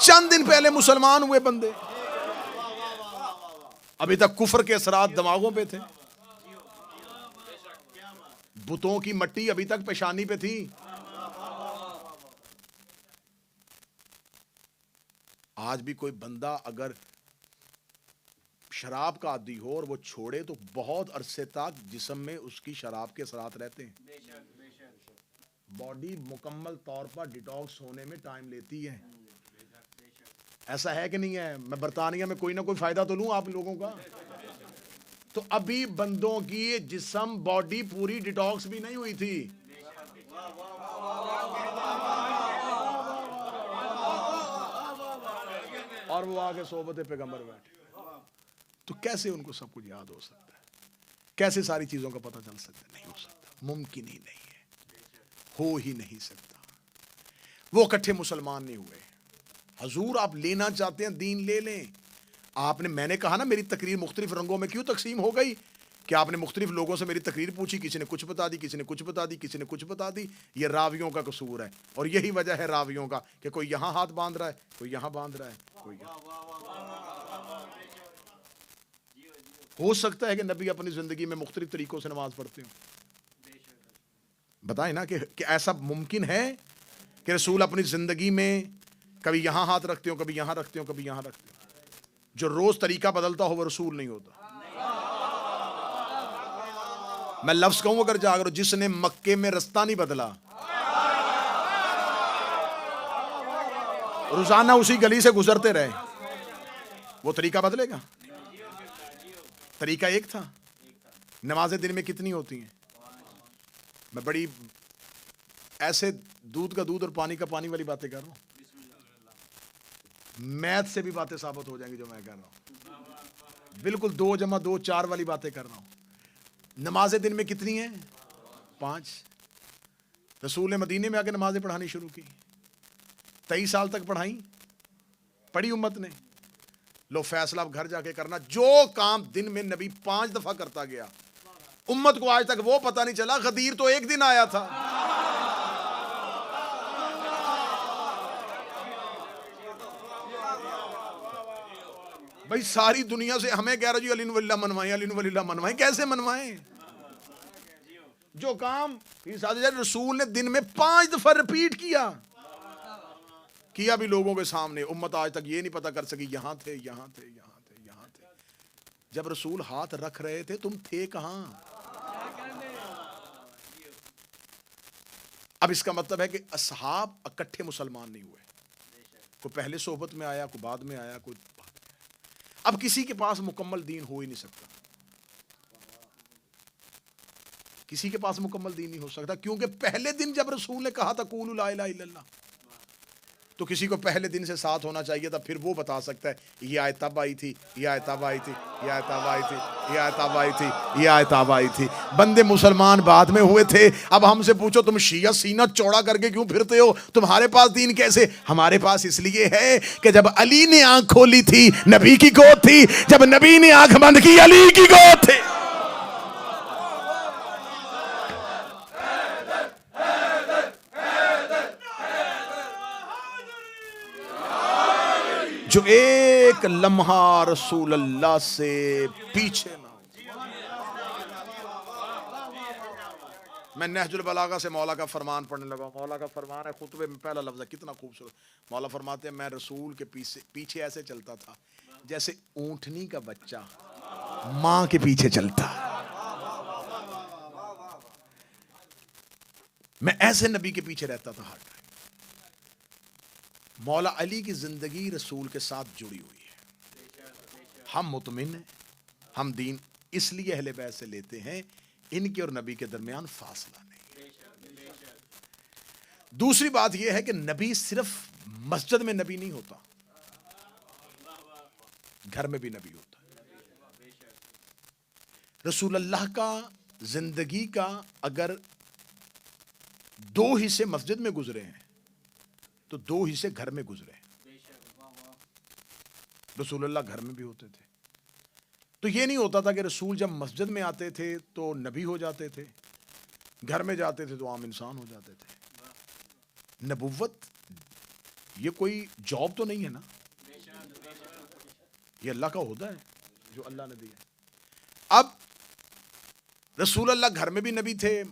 چند دن پہلے مسلمان ہوئے بندے، ابھی تک کفر کے اثرات دماغوں پہ تھے، بتوں کی مٹی ابھی تک پیشانی پہ تھی. آج بھی کوئی بندہ اگر شراب کا عادی ہو اور وہ چھوڑے تو بہت عرصے تک جسم میں اس کی شراب کے اثرات رہتے ہیں. باڈی مکمل طور پر ڈیٹاکس ہونے میں ٹائم لیتی ہے. ایسا ہے کہ نہیں ہے؟ میں برطانیہ میں کوئی نہ کوئی فائدہ تو لوں آپ لوگوں کا. تو ابھی بندوں کی جسم باڈی پوری ڈیٹاکس بھی نہیں ہوئی تھی. اور وہ آگے صحبت پیغمبر بیٹھے، تو کیسے ان کو سب کچھ یاد ہو سکتا ہے؟ کیسے ساری چیزوں کا پتہ چل سکتا ہے؟ نہیں ہو سکتا، ممکن ہی نہیں ہے، ہو ہی نہیں سکتا. وہ اکٹھے مسلمان نہیں ہوئے. حضور آپ لینا چاہتے ہیں دین لے لیں. آپ نے، میں نے کہا نا میری تقریر مختلف رنگوں میں کیوں تقسیم ہو گئی کہ آپ نے مختلف لوگوں سے میری تقریر پوچھی، کسی نے کچھ بتا دی، کسی نے کچھ بتا دی، کسی نے کچھ بتا دی. یہ راویوں کا قصور ہے، اور یہی وجہ ہے راویوں کا کہ کوئی یہاں ہاتھ باندھ رہا ہے، کوئی یہاں باندھ رہا ہے، کوئی یہاں. ہو سکتا ہے کہ نبی اپنی زندگی میں مختلف طریقوں سے نماز پڑھتے ہوں. بتائیں نا کہ ایسا ممکن ہے کہ رسول اپنی زندگی میں کبھی یہاں ہاتھ رکھتے ہوں، کبھی یہاں رکھتے ہوں، کبھی یہاں رکھتے ہوں. جو روز طریقہ بدلتا ہو وہ رسول نہیں ہوتا. میں لفظ کہوں اگر جا کر، جس نے مکے میں رستہ نہیں بدلا، روزانہ اسی گلی سے گزرتے رہے، وہ طریقہ بدلے گا؟ طریقہ ایک تھا. نمازیں دن میں کتنی ہوتی ہیں؟ میں بڑی ایسے دودھ کا دودھ اور پانی کا پانی والی باتیں کر رہا ہوں. میتھ سے بھی باتیں ثابت ہو جائیں گی جو میں کر رہا ہوں. بالکل 2 + 2 4 والی باتیں کر رہا ہوں. نمازیں دن میں کتنی ہیں؟ 5. رسول نے مدینے میں آ کے نمازیں پڑھانی شروع کی، 23 سال تک پڑھی امت نے. لو فیصلہ اب گھر جا کے کرنا. جو کام دن میں نبی 5 دفعہ کرتا گیا، امت کو آج تک وہ پتہ نہیں چلا غدیر تو ایک دن آیا تھا. بھائی ساری دنیا سے ہمیں کہہ رہا جی علی ولی اللہ منوائیں، علی ولی اللہ منوائیں. کیسے منوائیں؟ جو کام رسول نے دن میں 5 دفعہ ریپیٹ کیا بھی لوگوں کے سامنے. امت آج تک یہ نہیں پتا کر سکی یہاں تھے، یہاں تھے، یہاں تھے، یہاں تھے. جب رسول ہاتھ رکھ رہے تھے تم تھے کہاں؟ اب اس کا مطلب ہے کہ اصحاب اکٹھے مسلمان نہیں ہوئے. کوئی پہلے صحبت میں آیا، کوئی بعد میں آیا، کوئی بعد میں. اب کسی کے پاس مکمل دین ہو ہی نہیں سکتا. کسی کے پاس مکمل دین نہیں ہو سکتا، کیونکہ پہلے دن جب رسول نے کہا تھا قولوا لا الہ الا اللہ، تو کسی کو پہلے دن سے ساتھ ہونا چاہیے تھا. پھر وہ بتا سکتا ہے یہ آیت تب آئی تھی، یہ آیت تب آئی تھی، یہ آیت تب آئی تھی، یہ آیت تب آئی تھی، یہ آیت تب آئی تھی. بندے مسلمان بعد میں ہوئے تھے. اب ہم سے پوچھو تم شیعہ سینہ چوڑا کر کے کیوں پھرتے ہو؟ تمہارے پاس دین کیسے؟ ہمارے پاس اس لیے ہے کہ جب علی نے آنکھ کھولی تھی نبی کی گود تھی، جب نبی نے آنکھ بند کی علی کی گود تھی. جو ایک لمحہ رسول اللہ سے پیچھے نہ ہو. میں نہج البلاغہ سے مولا کا فرمان پڑھنے لگا. مولا کا فرمان ہے، خطبے میں پہلا لفظ ہے، کتنا خوبصورت. مولا فرماتے ہیں میں رسول کے پیچھے ایسے چلتا تھا جیسے اونٹنی کا بچہ ماں کے پیچھے چلتا. میں ایسے نبی کے پیچھے رہتا تھا ہر ٹائم. مولا علی کی زندگی رسول کے ساتھ جڑی ہوئی ہے. ہم مطمئن ہیں، ہم دین اس لیے اہل بیت سے لیتے ہیں، ان کے اور نبی کے درمیان فاصلہ نہیں. دوسری بات یہ ہے کہ نبی صرف مسجد میں نبی نہیں ہوتا، گھر میں بھی نبی ہوتا ہے. رسول اللہ کا زندگی کا اگر 2 حصے مسجد میں گزرے ہیں تو 2 حصے گھر میں گزرے. رسول اللہ گھر میں بھی ہوتے تھے. تو یہ نہیں ہوتا تھا کہ رسول جب مسجد میں آتے تھے تو نبی ہو جاتے تھے، گھر میں جاتے تھے تو عام انسان ہو جاتے تھے. نبوت یہ کوئی جاب تو نہیں ہے نا، یہ اللہ کا عہدہ ہے جو اللہ نے دیا۔ اب رسول اللہ گھر میں بھی نبی تھے،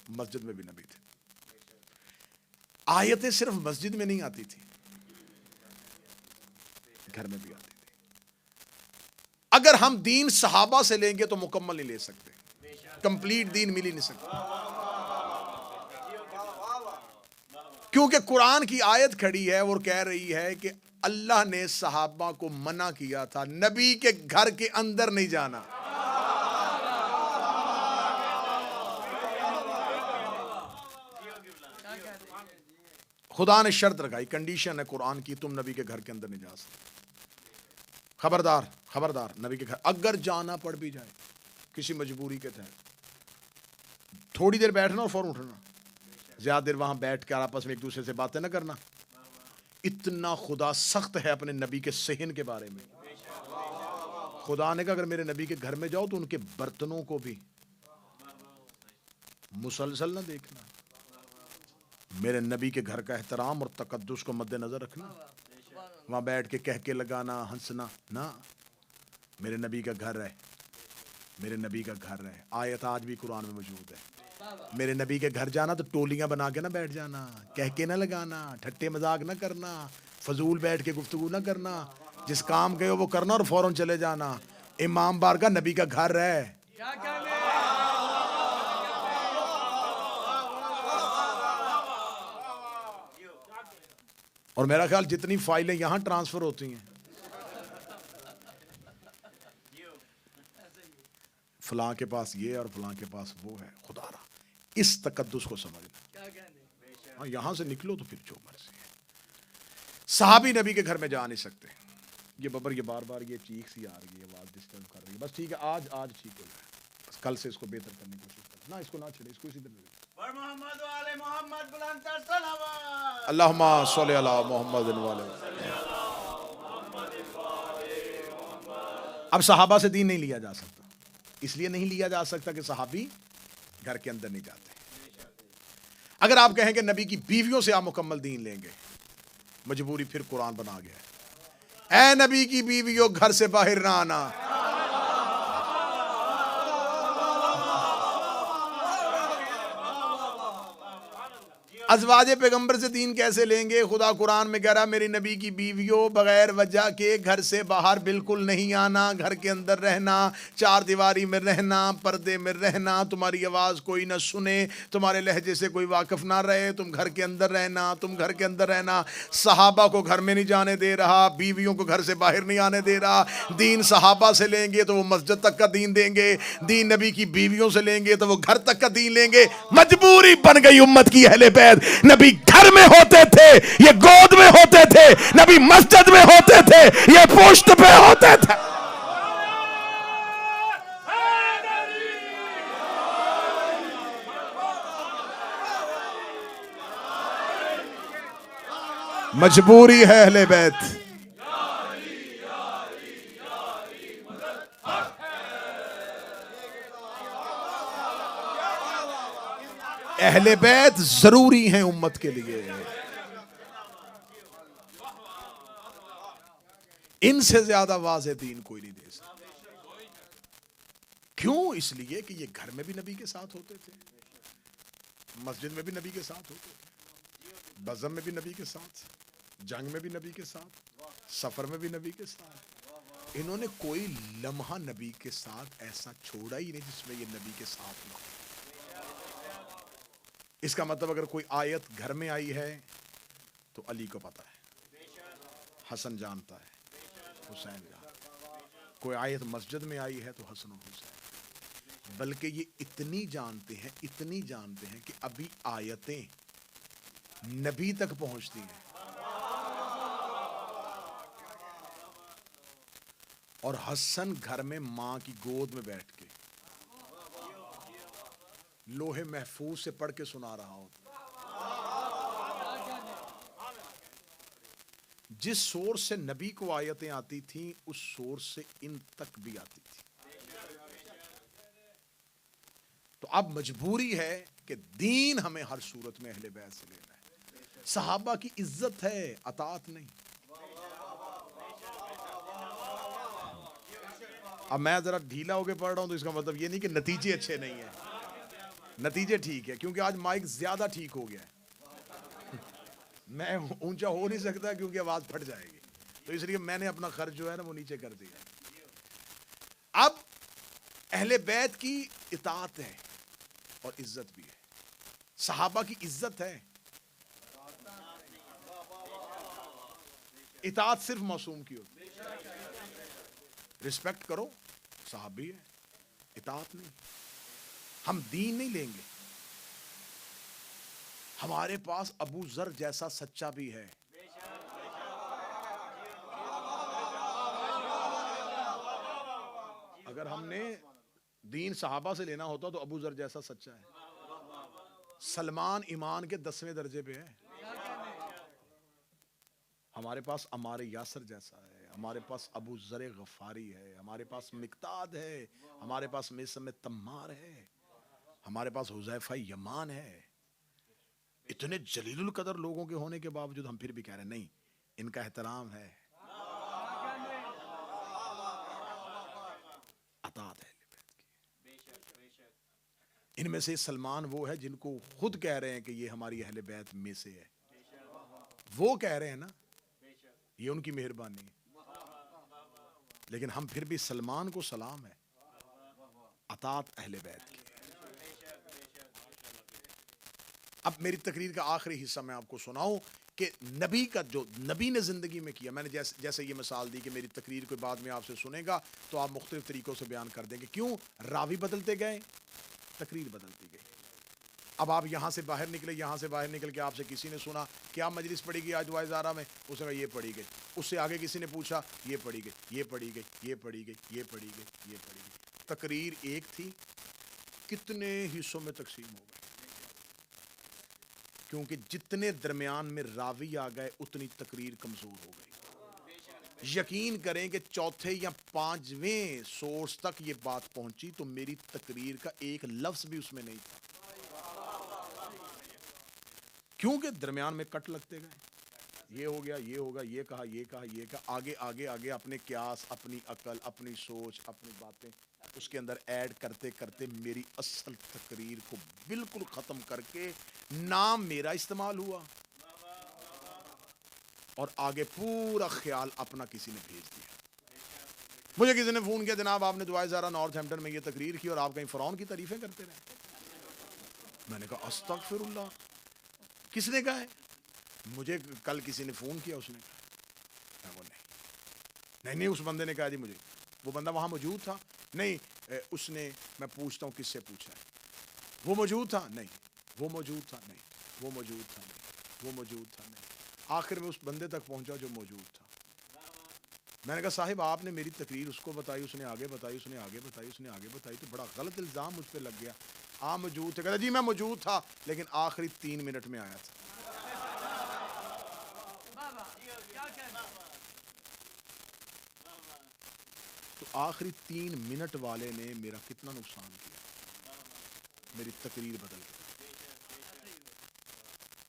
مسجد میں بھی نبی تھے۔ آیتیں صرف مسجد میں نہیں آتی تھی، گھر میں بھی آتی تھی۔ اگر ہم دین صحابہ سے لیں گے تو مکمل نہیں لے سکتے، کمپلیٹ دین مل ہی نہیں سکتا، کیونکہ قرآن کی آیت کھڑی ہے اور کہہ رہی ہے کہ اللہ نے صحابہ کو منع کیا تھا نبی کے گھر کے اندر نہیں جانا۔ خدا نے شرط رکھائی، کنڈیشن ہے قرآن کی، تم نبی کے گھر کے اندر نہیں جا سکتے۔ خبردار خبردار، نبی کے گھر اگر جانا پڑ بھی جائے کسی مجبوری کے تحت، تھوڑی دیر بیٹھنا اور فوراً اٹھنا، زیادہ دیر وہاں بیٹھ کر آپس میں ایک دوسرے سے باتیں نہ کرنا۔ اتنا خدا سخت ہے اپنے نبی کے صحن کے بارے میں۔ خدا نے کہا اگر میرے نبی کے گھر میں جاؤ تو ان کے برتنوں کو بھی مسلسل نہ دیکھنا، میرے نبی کے گھر کا احترام اور تقدس کو مد نظر رکھنا، وہاں بیٹھ کے کہہ کے لگانا ہنسنا نہ۔ میرے نبی کا گھر ہے، میرے نبی کا گھر ہے۔ آیت آج بھی قرآن میں موجود ہے، میرے نبی کے گھر جانا تو ٹولیاں بنا کے نہ بیٹھ جانا، کہہ کے نہ لگانا، ٹھٹے مذاق نہ کرنا، فضول بیٹھ کے گفتگو نہ کرنا، جس کام گئے ہو وہ کرنا اور فوراً چلے جانا۔ امام بارگاہ نبی کا گھر ہے۔ اور میرا خیال جتنی فائلیں یہاں ٹرانسفر ہوتی ہیں، فلاں کے پاس یہ اور فلاں کے پاس وہ ہے، خدا را اس تقدس کو سمجھنا۔ ہاں یہاں سے نکلو تو پھر جو مرضی ہے۔ صحابی نبی کے گھر میں جا نہیں سکتے۔ یہ ببر یہ بار بار یہ چیخ سی آ رہی ہے، آواز ڈسٹرب کر رہی ہے، بس ٹھیک ہے آج ٹھیک ہو جائے، بس کل سے اس کو بہتر کرنے کی کوشش کرنا، اس کو نہ چھڑے، اس کو اسی طرح محمد والے محمد بلندر صلوات۔ اللہم صلی علی محمد والے۔ اب صحابہ سے دین نہیں لیا جا سکتا، اس لیے نہیں لیا جا سکتا کہ صحابی گھر کے اندر نہیں جاتے۔ اگر آپ کہیں کہ نبی کی بیویوں سے آپ مکمل دین لیں گے، مجبوری پھر قرآن بنا گیا ہے، اے نبی کی بیویوں گھر سے باہر نہ آنا۔ ازواج پیغمبر سے دین کیسے لیں گے؟ خدا قرآن میں کہہ رہا میری نبی کی بیویوں بغیر وجہ کے گھر سے باہر بالکل نہیں آنا، گھر کے اندر رہنا، چار دیواری میں رہنا، پردے میں رہنا، تمہاری آواز کوئی نہ سنے، تمہارے لہجے سے کوئی واقف نہ رہے، تم گھر کے اندر رہنا، تم گھر کے اندر رہنا۔ صحابہ کو گھر میں نہیں جانے دے رہا، بیویوں کو گھر سے باہر نہیں آنے دے رہا۔ دین صحابہ سے لیں گے تو وہ مسجد تک کا دین دیں گے، دین نبی کی بیویوں سے لیں گے تو وہ گھر تک کا دین لیں گے۔ مجبوری بن گئی امت کی اہل بیت، نبی گھر میں ہوتے تھے یہ گود میں ہوتے تھے، نبی مسجد میں ہوتے تھے یہ پشت پہ ہوتے تھے۔ مجبوری ہے اہل بیت۔ اہل بیت ضروری ہیں امت کے لیے، ان سے زیادہ واضح دین کوئی نہیں دے سکتا۔ کیوں؟ اس لیے کہ یہ گھر میں بھی نبی کے ساتھ ہوتے تھے، مسجد میں بھی نبی کے ساتھ ہوتے تھے، بزم میں بھی نبی کے ساتھ، جنگ میں بھی نبی کے ساتھ، سفر میں بھی نبی کے ساتھ۔ انہوں نے کوئی لمحہ نبی کے ساتھ ایسا چھوڑا ہی نہیں جس میں یہ نبی کے ساتھ نہ ہو۔ اس کا مطلب اگر کوئی آیت گھر میں آئی ہے تو علی کو پتا ہے، حسن جانتا ہے، حسین جانتا ہے۔ کوئی آیت مسجد میں آئی ہے تو حسن و حسین، بلکہ یہ اتنی جانتے ہیں کہ ابھی آیتیں نبی تک پہنچتی ہیں اور حسن گھر میں ماں کی گود میں بیٹھ کے لوہے محفوظ سے پڑھ کے سنا رہا ہوتا۔ جس سورس سے نبی کو آیتیں آتی تھیں اس سورس سے ان تک بھی آتی تھی۔ تو اب مجبوری ہے کہ دین ہمیں ہر صورت میں اہل بیت سے لینا ہے۔ صحابہ کی عزت ہے، اطاعت نہیں۔ اب میں ذرا ڈھیلا ہو کے پڑھ رہا ہوں تو اس کا مطلب یہ نہیں کہ نتیجے اچھے نہیں ہیں، نتیجے ٹھیک ہے، کیونکہ آج مائک زیادہ ٹھیک ہو گیا ہے۔ میں اونچا ہو نہیں سکتا کیونکہ آواز پھٹ جائے گی، تو اس لیے میں نے اپنا خرچ جو ہے نا وہ نیچے کر دیا۔ اب اہل بیت کی اطاعت ہے اور عزت بھی ہے، صحابہ کی عزت ہے، اطاعت صرف معصوم کی ہوتی، رسپیکٹ کرو، صحابی ہے، اطاعت نہیں۔ ہم دین نہیں لیں گے، ہمارے پاس ابو ذر جیسا سچا بھی ہے، اگر ہم نے دین صحابہ سے لینا ہوتا تو ابو ذر جیسا سچا ہے، سلمان ایمان کے 10ویں درجے پہ ہے، ہمارے پاس عمار یاسر جیسا ہے، ہمارے پاس ابو ذر غفاری ہے، ہمارے پاس مقداد ہے، ہمارے پاس میثم تمار ہے، ہمارے پاس حذیفہ یمان ہے۔ اتنے جلیل القدر لوگوں کے ہونے کے باوجود ہم پھر بھی کہہ رہے ہیں نہیں، ان کا احترام ہے، اطاعت ہے۔ ان میں سے سلمان وہ ہے جن کو خود کہہ رہے ہیں کہ یہ ہماری اہل بیت میں سے ہے، وہ کہہ رہے ہیں نا، یہ ان کی مہربانی ہے، لیکن ہم پھر بھی سلمان کو سلام ہے، اطاعت اہل بیت کی۔ اب میری تقریر کا آخری حصہ میں آپ کو سناؤں کہ نبی کا جو نبی نے زندگی میں کیا، میں نے جیسے یہ مثال دی کہ میری تقریر کو بعد میں آپ سے سنے گا تو آپ مختلف طریقوں سے بیان کر دیں گے، کیوں؟ راوی بدلتے گئے، تقریر بدلتی گئی۔ اب آپ یہاں سے باہر نکلے، یہاں سے باہر نکل کے آپ سے کسی نے سنا کیا مجلس پڑھی گئی آج وائز آرا میں، اس نے کہا یہ پڑھی گئی، اس سے آگے کسی نے پوچھا یہ پڑھی گئی، یہ پڑھی گئی، یہ پڑھی گئی، یہ پڑھی گئی، یہ پڑھی گئی، تقریر ایک تھی، کتنے حصوں میں تقسیم ہو گئی، کیونکہ جتنے درمیان میں راوی آ گئے اتنی تقریر کمزور ہو گئی۔ یقین کریں کہ چوتھے یا پانچویں سورس تک یہ بات پہنچی تو میری تقریر کا ایک لفظ بھی اس میں نہیں تھا، کیونکہ درمیان میں کٹ لگتے گئے، یہ ہو گیا، یہ ہوگا، یہ کہا، یہ کہا، یہ کہا، آگے آگے آگے اپنے قیاس، اپنی عقل، اپنی سوچ، اپنی باتیں اس کے اندر ایڈ کرتے کرتے میری اصل تقریر کو بالکل ختم کر کے نام میرا استعمال ہوا اور آگے پورا خیال اپنا کسی نے بھیج دیا۔ مجھے کسی نے فون کیا جناب آپ نے دعائے زارہ نارتھ ہیمپٹن میں یہ تقریر کی اور آپ کہیں فرعون کی تعریفیں کرتے رہے۔ میں نے کہا استغفر اللہ، کس نے کہا ہے؟ مجھے کل کسی نے فون کیا، اس نے کہا وہ نہیں اس بندے نے کہا جی مجھے، وہ بندہ وہاں موجود تھا؟ نہیں اس نے، میں پوچھتا ہوں کس سے پوچھا ہے، وہ موجود تھا؟ نہیں وہ موجود تھا، نہیں وہ موجود تھا، نہیں وہ موجود تھا، نہیں۔ آخر میں اس بندے تک پہنچا جو موجود تھا۔ میں نے کہا صاحب آپ نے میری تقریر اس کو بتائی، اس نے آگے بتائی، اس نے آگے بتائی، اس نے آگے بتائی، تو بڑا غلط الزام مجھ پہ لگ گیا۔ آپ موجود تھے؟ کہتا جی میں موجود تھا لیکن آخری 3 منٹ میں آیا تھا۔ تو آخری 3 منٹ والے نے میرا کتنا نقصان کیا، میری تقریر بدل گئی۔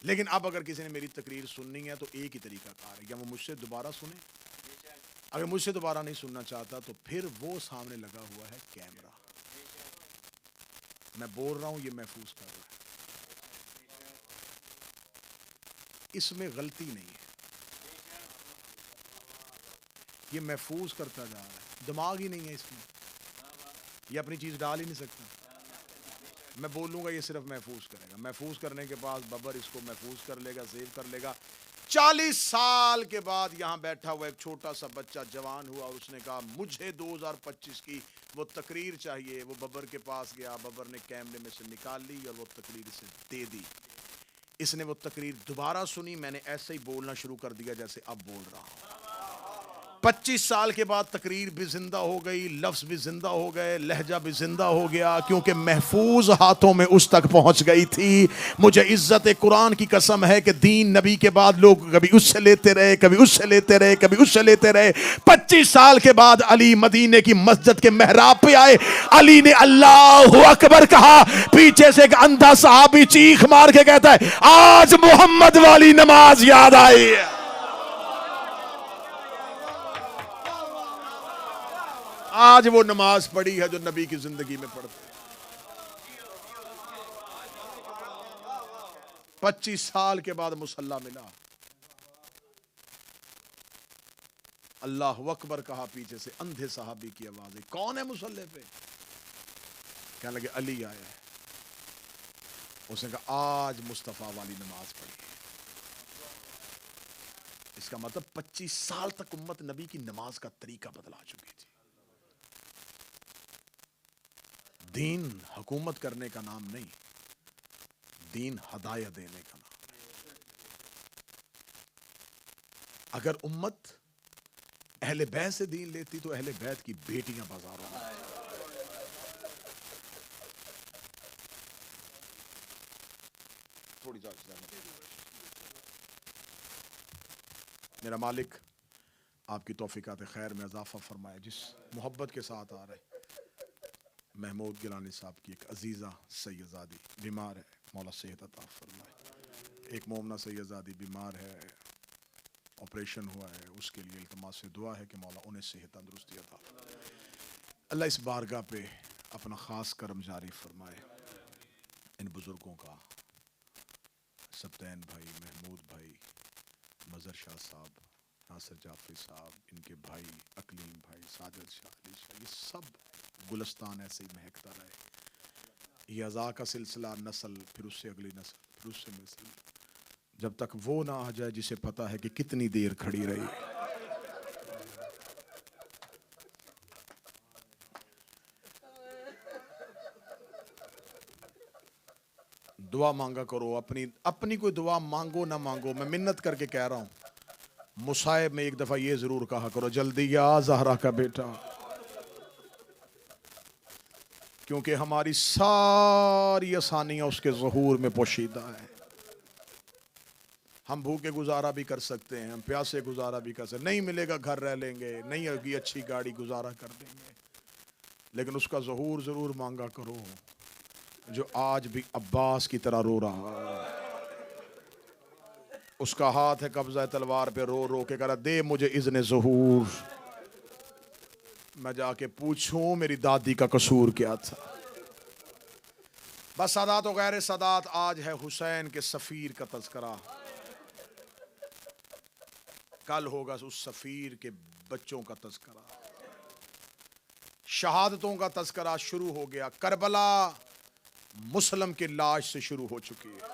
لیکن اب اگر کسی نے میری تقریر سننی ہے تو ایک ہی طریقہ کار ہے، یا وہ مجھ سے دوبارہ سنے، اگر مجھ سے دوبارہ نہیں سننا چاہتا تو پھر وہ سامنے لگا ہوا ہے کیمرہ، میں بول رہا ہوں یہ محفوظ کر رہا ہے، اس میں غلطی نہیں ہے، یہ محفوظ کرتا جا رہا ہے، دماغ ہی نہیں ہے اس میں، یہ اپنی چیز ڈال ہی نہیں سکتا۔ میں بولوں گا یہ صرف محفوظ کرے گا، محفوظ کرنے کے بعد ببر اس کو محفوظ کر لے گا، سیو کر لے گا۔ 40 سال کے بعد یہاں بیٹھا ہوا ایک چھوٹا سا بچہ جوان ہوا اور اس نے کہا مجھے 2025 کی وہ تقریر چاہیے، وہ ببر کے پاس گیا، ببر نے کیمرے میں سے نکال لی اور وہ تقریر اسے دے دی۔ اس نے وہ تقریر دوبارہ سنی، میں نے ایسے ہی بولنا شروع کر دیا جیسے اب بول رہا ہوں۔ 25 سال کے بعد تقریر بھی زندہ ہو گئی، لفظ بھی زندہ ہو گئے، لہجہ بھی زندہ ہو گیا، کیونکہ محفوظ ہاتھوں میں اس تک پہنچ گئی تھی۔ مجھے عزت قرآن کی قسم ہے کہ دین نبی کے بعد لوگ کبھی اس سے لیتے رہے، کبھی اس سے لیتے رہے، کبھی اس سے لیتے رہے۔ 25 سال کے بعد علی مدینے کی مسجد کے محراب پہ آئے، علی نے اللہ اکبر کہا، پیچھے سے ایک اندھا صحابی چیخ مار کے کہتا ہے آج محمد والی نماز یاد آئی ہے۔ آج وہ نماز پڑھی ہے جو نبی کی زندگی میں پڑھتے ہیں۔ 25 سال کے بعد مصلی ملا، اللہ اکبر کہا، پیچھے سے اندھے صحابی کی آواز ہے، کون ہے مصلی پہ؟ کہنے لگے علی آیا ہے۔ اس نے کہا آج مصطفیٰ والی نماز پڑھی ہے۔ اس کا مطلب 25 سال تک امت نبی کی نماز کا طریقہ بدلا چکی تھی۔ دین حکومت کرنے کا نام نہیں، دین ہدایت دینے کا نام ہے۔ اگر امت اہل بیت سے دین لیتی تو اہل بیت کی بیٹیاں بازاروں میں۔ تھوڑی میرا مالک آپ کی توفیقات خیر میں اضافہ فرمائے۔ جس محبت کے ساتھ آ رہے محمود گیلانی صاحب کی ایک عزیزہ سیدزادی بیمار ہے، مولا صحت عطا فرمائے۔ ایک مومنہ سیدزادی بیمار ہے، آپریشن ہوا ہے، اس کے لیے التماس سے دعا ہے کہ مولا انہیں صحت تندرستی عطا فرمائے۔ اللہ اس بارگاہ پہ اپنا خاص کرم جاری فرمائے۔ ان بزرگوں کا، سبتین بھائی، محمود بھائی، مظہر شاہ صاحب، ناصر جعفری صاحب، ان کے بھائی اقلیم بھائی، ساجد شاہ، علی شاہ، یہ سب گلستان ایسے ہی مہکتا رہے۔ یہ عزا کا سلسلہ، نسل پھر اس سے اگلی نسل پھر اس سے نسل، جب تک وہ نہ آ جائے جسے پتا ہے کہ کتنی دیر کھڑی رہی۔ دعا مانگا کرو، اپنی کوئی دعا مانگو نہ مانگو، میں منت کر کے کہہ رہا ہوں، مصائب میں ایک دفعہ یہ ضرور کہا کرو جلدی یا زہرا کا بیٹا، کیونکہ ہماری ساری آسانیاں اس کے ظہور میں پوشیدہ ہیں۔ ہم بھوکے گزارا بھی کر سکتے ہیں، ہم پیاسے گزارا بھی کر سکتے ہیں، نہیں ملے گا گھر رہ لیں گے، نہیں ہوگی اچھی گاڑی گزارا کر دیں گے، لیکن اس کا ظہور ضرور مانگا کرو جو آج بھی عباس کی طرح رو رہا ہے۔ اس کا ہاتھ ہے قبضہ تلوار پہ، رو رو کے کہہ رہا دے مجھے اذن ظہور، میں جا کے پوچھوں میری دادی کا قصور کیا تھا۔ بس سادات و غیر سادات، آج ہے حسین کے سفیر کا تذکرہ، کل ہوگا اس سفیر کے بچوں کا تذکرہ۔ شہادتوں کا تذکرہ شروع ہو گیا، کربلا مسلم کی لاش سے شروع ہو چکی ہے۔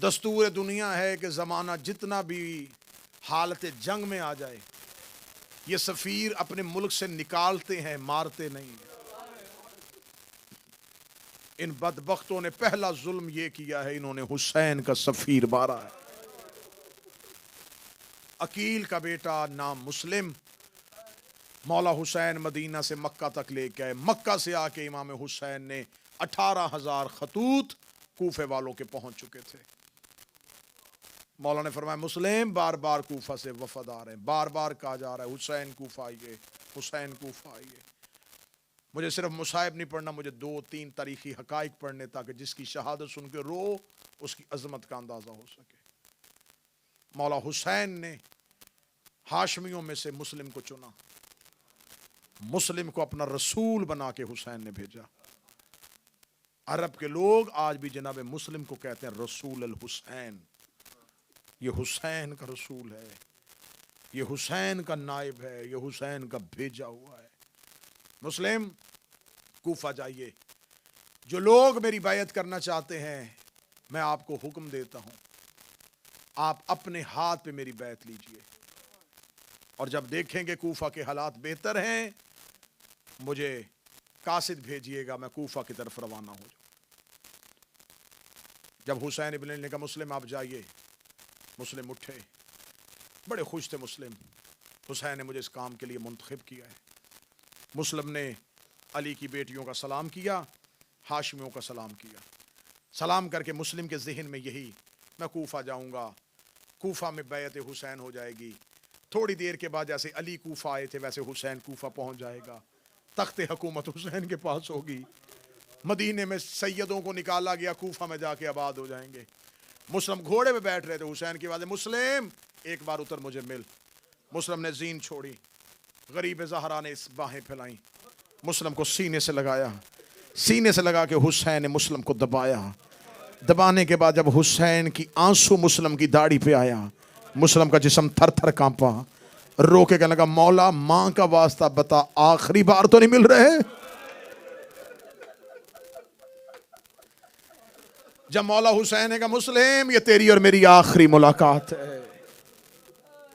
دستور دنیا ہے کہ زمانہ جتنا بھی حالت جنگ میں آ جائے، یہ سفیر اپنے ملک سے نکالتے ہیں، مارتے نہیں۔ ان بدبختوں نے پہلا ظلم یہ کیا ہے، انہوں نے حسین کا سفیر مارا ہے۔ عقیل کا بیٹا نام مسلم، مولا حسین مدینہ سے مکہ تک لے کے آئے، مکہ سے آ کے امام حسین نے 18,000 خطوط کوفے والوں کے پہنچ چکے تھے۔ مولا نے فرمایا مسلم بار بار کوفہ سے وفد آ رہے ہیں، بار بار کہا جا رہا ہے حسین کوفہ آئیے، حسین کوفہ آئیے۔ مجھے صرف مصائب نہیں پڑھنا، مجھے 2-3 تاریخی حقائق پڑھنے تاکہ جس کی شہادت سن کے رو اس کی عظمت کا اندازہ ہو سکے۔ مولا حسین نے ہاشمیوں میں سے مسلم کو چنا، مسلم کو اپنا رسول بنا کے حسین نے بھیجا۔ عرب کے لوگ آج بھی جناب مسلم کو کہتے ہیں رسول الحسین، یہ حسین کا رسول ہے، یہ حسین کا نائب ہے، یہ حسین کا بھیجا ہوا ہے۔ مسلم کوفہ جائیے، جو لوگ میری بیعت کرنا چاہتے ہیں میں آپ کو حکم دیتا ہوں، آپ اپنے ہاتھ پہ میری بیعت لیجئے، اور جب دیکھیں گے کوفہ کے حالات بہتر ہیں مجھے قاصد بھیجئے گا، میں کوفہ کی طرف روانہ ہو جاؤں۔ جب حسین ابن علی نے کہا مسلم آپ جائیے، مسلم اٹھے، بڑے خوش تھے مسلم، حسین نے مجھے اس کام کے لیے منتخب کیا ہے۔ مسلم نے علی کی بیٹیوں کا سلام کیا، ہاشمیوں کا سلام کیا، سلام کر کے مسلم کے ذہن میں یہی، میں کوفہ جاؤں گا، کوفہ میں بیعت حسین ہو جائے گی، تھوڑی دیر کے بعد جیسے علی کوفہ آئے تھے ویسے حسین کوفہ پہنچ جائے گا، تخت حکومت حسین کے پاس ہوگی، مدینے میں سیدوں کو نکالا گیا، کوفہ میں جا کے آباد ہو جائیں گے۔ مسلم گھوڑے پہ بیٹھ رہے تھے، حسین کی آواز، مسلم ایک بار اتر مجھے مل۔ مسلم نے زین چھوڑی، غریب زہرا نے اس باہیں پھیلائیں، مسلم کو سینے سے لگایا، سینے سے لگا کے حسین نے مسلم کو دبایا، دبانے کے بعد جب حسین کی آنسو مسلم کی داڑھی پہ آیا، مسلم کا جسم تھر تھر کانپا، رو کے کہنے لگا مولا ماں کا واسطہ بتا آخری بار تو نہیں مل رہے؟ جب مولا حسین نے کہا مسلم یہ تیری اور میری آخری ملاقات ہے،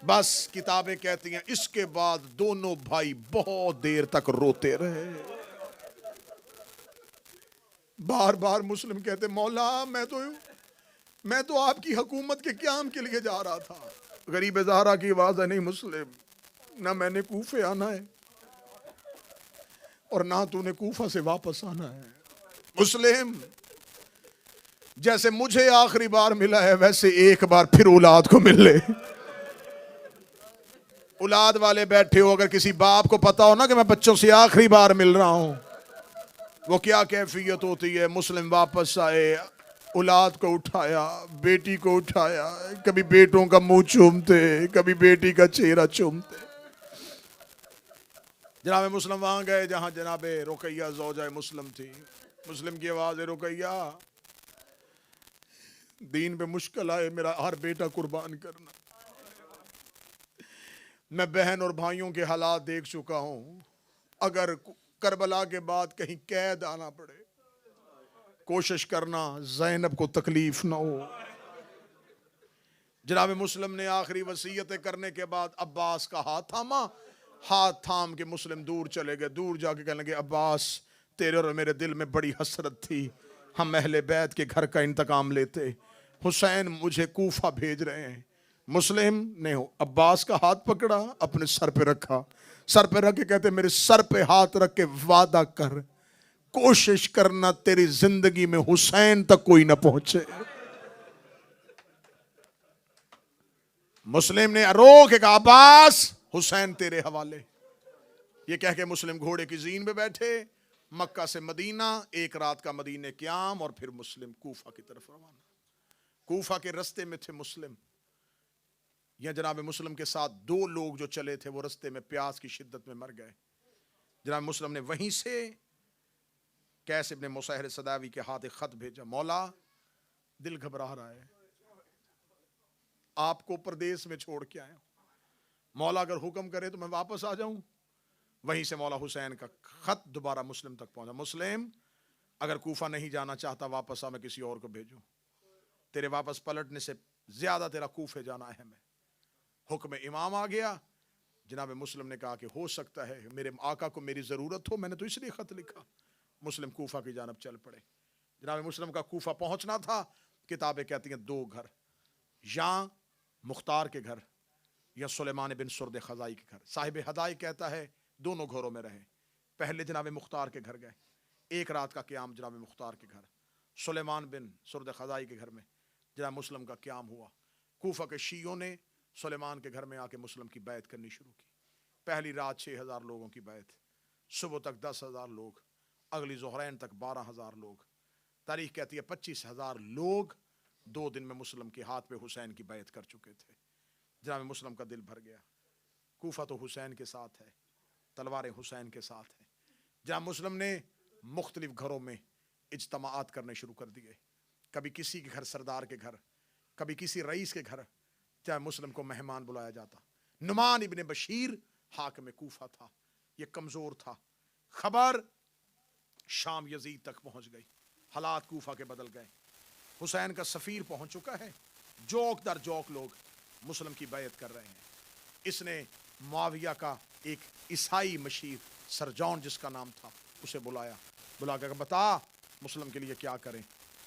بس کتابیں کہتی ہیں اس کے بعد دونوں بھائی بہت دیر تک روتے رہے۔ بار بار مسلم کہتے مولا میں تو آپ کی حکومت کے قیام کے لیے جا رہا تھا۔ غریب زہرا کی آواز ہے نہیں مسلم، نہ میں نے کوفے آنا ہے اور نہ تو نے کوفہ سے واپس آنا ہے۔ مسلم جیسے مجھے آخری بار ملا ہے ویسے ایک بار پھر اولاد کو مل لے۔ اولاد والے بیٹھے ہو، اگر کسی باپ کو پتا ہو نا کہ میں بچوں سے آخری بار مل رہا ہوں، وہ کیا کیفیت ہوتی ہے۔ مسلم واپس آئے، اولاد کو اٹھایا، بیٹی کو اٹھایا، کبھی بیٹوں کا منہ چومتے، کبھی بیٹی کا چہرہ چومتے۔ جناب مسلم وہاں گئے جہاں جناب رقیہ زوجہ مسلم تھی۔ مسلم کی آواز ہے رقیہ دین پہ مشکل آئے میرا ہر بیٹا قربان کرنا۔ میں بہن اور بھائیوں کے حالات دیکھ چکا ہوں، اگر کربلا کے بعد کہیں قید آنا پڑے کوشش کرنا زینب کو تکلیف نہ ہو۔ جناب مسلم نے آخری وصیتیں کرنے کے بعد عباس کا ہاتھ تھاما، ہاتھ تھام کے مسلم دور چلے گئے، دور جا کے کہنے لگے عباس تیرے اور میرے دل میں بڑی حسرت تھی، ہم اہل بیت کے گھر کا انتقام لیتے، حسین مجھے کوفہ بھیج رہے ہیں۔ مسلم نے عباس کا ہاتھ پکڑا، اپنے سر پہ رکھا، سر پہ رکھ کے کہتے میرے سر پہ ہاتھ رکھ کے وعدہ کر کوشش کرنا تیری زندگی میں حسین تک کوئی نہ پہنچے۔ مسلم نے رو کے کہا عباس حسین تیرے حوالے۔ یہ کہہ کے مسلم گھوڑے کی زین پہ بیٹھے، مکہ سے مدینہ، ایک رات کا مدینہ قیام، اور پھر مسلم کوفہ کی طرف روانہ۔ کوفہ کے رستے میں تھے مسلم، یا جناب مسلم کے ساتھ دو لوگ جو چلے تھے وہ رستے میں پیاس کی شدت میں مر گئے۔ جناب مسلم نے وہیں سے قیس ابن مسہر صداوی کے ہاتھ ایک خط بھیجا، مولا دل گھبرا رہا ہے، آپ کو پردیس میں چھوڑ کے آیا ہوں، مولا اگر حکم کرے تو میں واپس آ جاؤں۔ وہیں سے مولا حسین کا خط دوبارہ مسلم تک پہنچا، مسلم اگر کوفہ نہیں جانا چاہتا واپس آ، میں کسی اور کو بھیجوں، تیرے واپس پلٹنے سے زیادہ تیرا کوفے جانا اہم ہے۔ حکم امام آ گیا۔ جناب مسلم نے کہا کہ ہو سکتا ہے میرے آقا کو میری ضرورت ہو، میں نے تو اس لیے خط لکھا۔ مسلم کوفہ کی جانب چل پڑے۔ جناب مسلم کا کوفہ پہنچنا تھا، کتابیں کہتی ہیں دو گھر، یا مختار کے گھر یا سلیمان بن سرد خزائی کے گھر۔ صاحب ہدائی کہتا ہے دونوں گھروں میں رہے، پہلے جناب مختار کے گھر گئے، ایک رات کا قیام جناب مختار کے گھر، سلیمان بن سرد خزائی کے گھر میں جناب مسلم کا قیام ہوا۔ کوفہ کے شیعوں نے سلیمان کے گھر میں آ کے مسلم کی بیعت کرنی شروع کی۔ پہلی رات 6000 لوگوں کی بیعت، صبح تک 10,000 لوگ، اگلی ظہرین تک 12,000 لوگ، تاریخ کہتی ہے 25,000 لوگ 2 دن میں مسلم کے ہاتھ پہ حسین کی بیعت کر چکے تھے۔ جناب مسلم کا دل بھر گیا، کوفہ تو حسین کے ساتھ ہے، تلواریں حسین کے ساتھ ہیں۔ جناب مسلم نے مختلف گھروں میں اجتماعات کرنے شروع کر دیے، کبھی کسی کے گھر سردار کے گھر، کبھی کسی رئیس کے گھر، چاہے مسلم کو مہمان بلایا جاتا۔ نعمان ابن بشیر حاکم کوفہ تھا، یہ کمزور تھا، خبر شام یزید تک پہنچ گئی، حالات کوفہ کے بدل گئے، حسین کا سفیر پہنچ چکا ہے، جوک در جوک لوگ مسلم کی بیعت کر رہے ہیں۔ اس نے معاویہ کا ایک عیسائی مشیر سر جان جس کا نام تھا اسے بلایا، بلا کے بتا مسلم کے لیے کیا کریں۔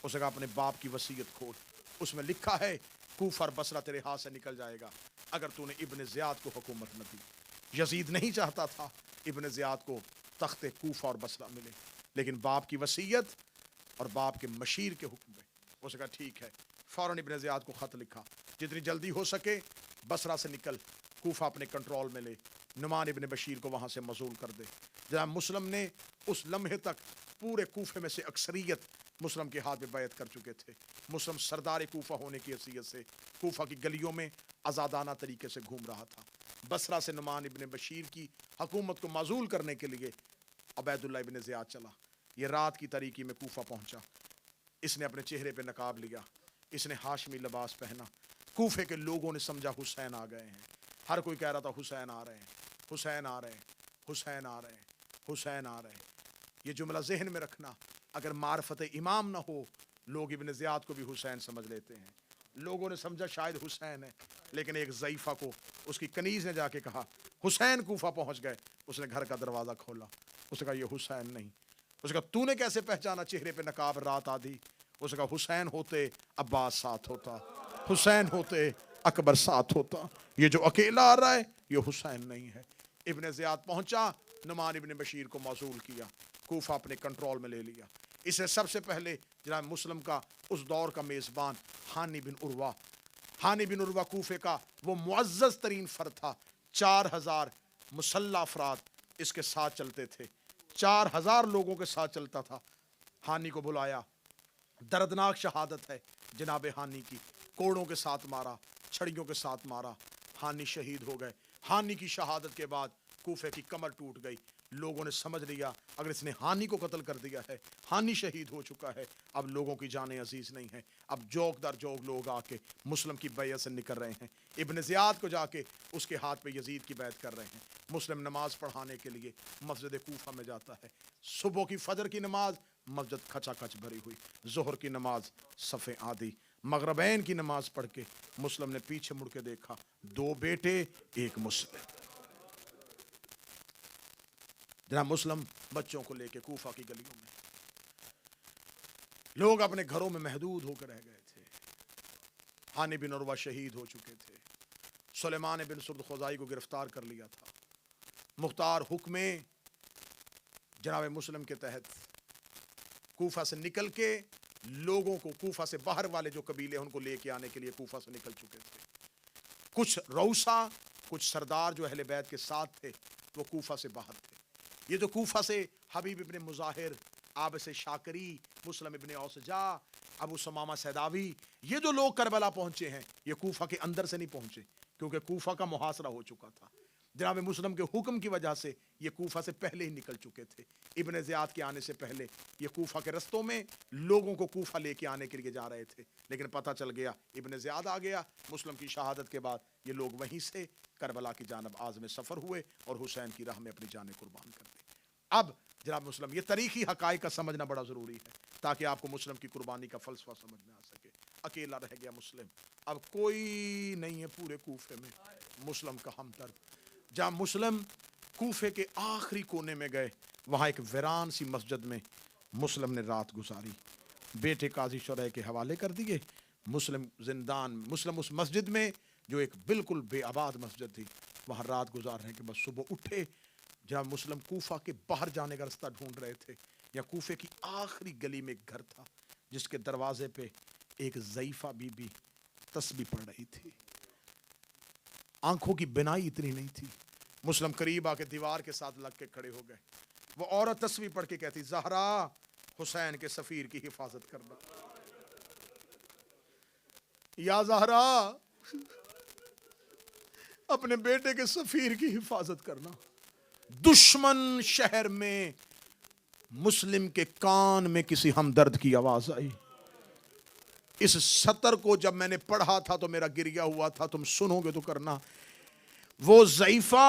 اسے کہا اپنے باپ کی وصیت کھول، اس میں لکھا ہے کوفہ اور بصرہ تیرے ہاتھ سے نکل جائے گا اگر تو نے ابن زیاد کو حکومت نہ دی۔ یزید نہیں چاہتا تھا ابن زیاد کو تخت کوفہ اور بصرہ ملے، لیکن باپ کی وصیت اور باپ کے مشیر کے حکم پہ اس نے کہا ٹھیک ہے، فوراً ابن زیاد کو خط لکھا، جتنی جلدی ہو سکے بصرہ سے نکل، کوفہ اپنے کنٹرول میں لے، نعمان ابن بشیر کو وہاں سے مزول کر دے۔ جناب مسلم نے اس لمحے تک پورے کوفے میں سے اکثریت مسلم کے ہاتھ میں بیعت کر چکے تھے۔ مسلم سردار کوفہ ہونے کی حیثیت سے کوفہ کی گلیوں میں آزادانہ طریقے سے گھوم رہا تھا۔ بصرہ سے نعمان ابن بشیر کی حکومت کو معزول کرنے کے لیے عبید اللہ ابن زیاد چلا۔ یہ رات کی تاریکی میں کوفہ پہنچا۔ اس نے اپنے چہرے پہ نقاب لیا، اس نے ہاشمی لباس پہنا۔ کوفے کے لوگوں نے سمجھا حسین آ گئے ہیں، ہر کوئی کہہ رہا تھا حسین آ رہے ہیں، حسین آ رہے ہیں، حسین آ رہے ہیں، حسین آ رہے ہیں۔ یہ جملہ ذہن میں رکھنا، اگر معرفت امام نہ ہو لوگ ابن زیاد کو بھی حسین سمجھ لیتے ہیں۔ لوگوں نے سمجھا شاید حسین ہے، لیکن ایک ضعیفہ کو اس کی کنیز نے جا کے کہا حسین کوفہ پہنچ گئے۔ اس نے گھر کا دروازہ کھولا، اس نے کہا یہ حسین نہیں۔ اس نے کہا تو نے کیسے پہچانا چہرے پہ نقاب رات آدھی؟ اس نے کہا حسین ہوتے عباس ساتھ ہوتا، حسین ہوتے اکبر ساتھ ہوتا، یہ جو اکیلا آ رہا ہے یہ حسین نہیں ہے۔ ابن زیاد پہنچا، نعمان ابن بشیر کو معزول کیا، کوفہ اپنے کنٹرول میں لے لیا۔ اسے سب سے پہلے جناب مسلم کا اس دور کا میزبان ہانی بن عروہ، ہانی بن عروہ کوفے کا وہ معزز ترین فرد تھا۔ 4000 مسلح افراد اس کے ساتھ چلتے تھے، 4000 لوگوں کے ساتھ چلتا تھا۔ ہانی کو بلایا، دردناک شہادت ہے جناب ہانی کی، کوڑوں کے ساتھ مارا، چھڑیوں کے ساتھ مارا، ہانی شہید ہو گئے۔ ہانی کی شہادت کے بعد کوفے کی کمر ٹوٹ گئی۔ لوگوں نے سمجھ لیا اگر اس نے ہانی کو قتل کر دیا ہے، ہانی شہید ہو چکا ہے، اب لوگوں کی جانیں عزیز نہیں ہیں۔ اب جوک در جوک لوگ آ کے مسلم کی بیعت سے نکل رہے ہیں۔ ابن زیاد کو جا کے اس کے ہاتھ پہ یزید کی بیعت کر رہے ہیں۔ مسلم نماز پڑھانے کے لیے مسجد کوفہ میں جاتا ہے۔ صبح کی فجر کی نماز مسجد کھچا کھچ بھری ہوئی، ظہر کی نماز صف آدھی، مغربین کی نماز پڑھ کے مسلم نے پیچھے مڑ کے دیکھا، 2 بیٹے 1 مسلم۔ جناب مسلم بچوں کو لے کے کوفہ کی گلیوں میں، لوگ اپنے گھروں میں محدود ہو کر رہ گئے تھے۔ ہانی بن عروہ شہید ہو چکے تھے، سلیمان بن سرد خزائی کو گرفتار کر لیا تھا۔ مختار حکم جناب مسلم کے تحت کوفہ سے نکل کے لوگوں کو، کوفہ سے باہر والے جو قبیلے ان کو لے کے آنے کے لیے کوفہ سے نکل چکے تھے۔ کچھ روسا، کچھ سردار جو اہل بیت کے ساتھ تھے وہ کوفہ سے باہر تھے۔ یہ جو کوفہ سے حبیب ابن مظاہر، عابس شاکری، مسلم ابن اوسجا، ابو سمامہ سیداوی، یہ جو لوگ کربلا پہنچے ہیں یہ کوفہ کے اندر سے نہیں پہنچے، کیونکہ کوفہ کا محاصرہ ہو چکا تھا۔ جناب مسلم کے حکم کی وجہ سے یہ کوفہ سے پہلے ہی نکل چکے تھے۔ ابن زیاد کے آنے سے پہلے یہ کوفہ کے رستوں میں لوگوں کو کوفہ لے کے آنے کے لیے جا رہے تھے، لیکن پتہ چل گیا ابن زیاد آ گیا۔ مسلم کی شہادت کے بعد یہ لوگ وہیں سے کربلا کی جانب عازم سفر ہوئے اور حسین کی راہ میں اپنی جانیں قربان کر دی۔ اب جناب مسلم یہ تاریخی حقائق کا سمجھنا بڑا ضروری ہے تاکہ آپ کو مسلم کی قربانی کا فلسفہ سمجھ میں آ سکے۔ اکیلا رہ گیا مسلم، اب کوئی نہیں ہے پورے کوفے میں مسلم کا ہمدرد۔ جہاں مسلم کوفے کے آخری کونے میں گئے، وہاں ایک ویران سی مسجد میں مسلم نے رات گزاری۔ بیٹے قاضی شرح کے حوالے کر دیے، مسلم زندان، مسلم اس مسجد میں جو ایک بالکل بے آباد مسجد تھی وہاں رات گزارنے کے بعد صبح اٹھے۔ جب مسلم کوفہ کے باہر جانے کا رستہ ڈھونڈ رہے تھے، یا کوفے کی آخری گلی میں ایک گھر تھا جس کے دروازے پہ ایک ضعیفہ بی بی تسبیح پڑھ رہی تھی۔ آنکھوں کی بینائی اتنی نہیں تھی۔ مسلم قریب آ کے دیوار کے ساتھ لگ کے کھڑے ہو گئے۔ وہ عورت تسبیح پڑھ کے کہتی زہرا حسین کے سفیر کی حفاظت کرنا، یا زہرا اپنے بیٹے کے سفیر کی حفاظت کرنا۔ دشمن شہر میں مسلم کے کان میں کسی ہمدرد کی آواز آئی۔ اس سطر کو جب میں نے پڑھا تھا تو میرا گریہ ہوا تھا، تم سنو گے تو کرنا۔ وہ ضعیفہ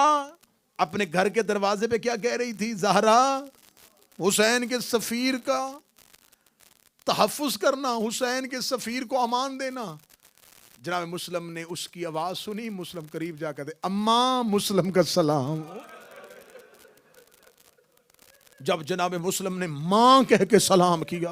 اپنے گھر کے دروازے پہ کیا کہہ رہی تھی؟ زہرا حسین کے سفیر کا تحفظ کرنا، حسین کے سفیر کو امان دینا۔ جناب مسلم نے اس کی آواز سنی، مسلم قریب جا کر اماں مسلم کا سلام۔ جب جناب مسلم نے ماں کہہ کے سلام کیا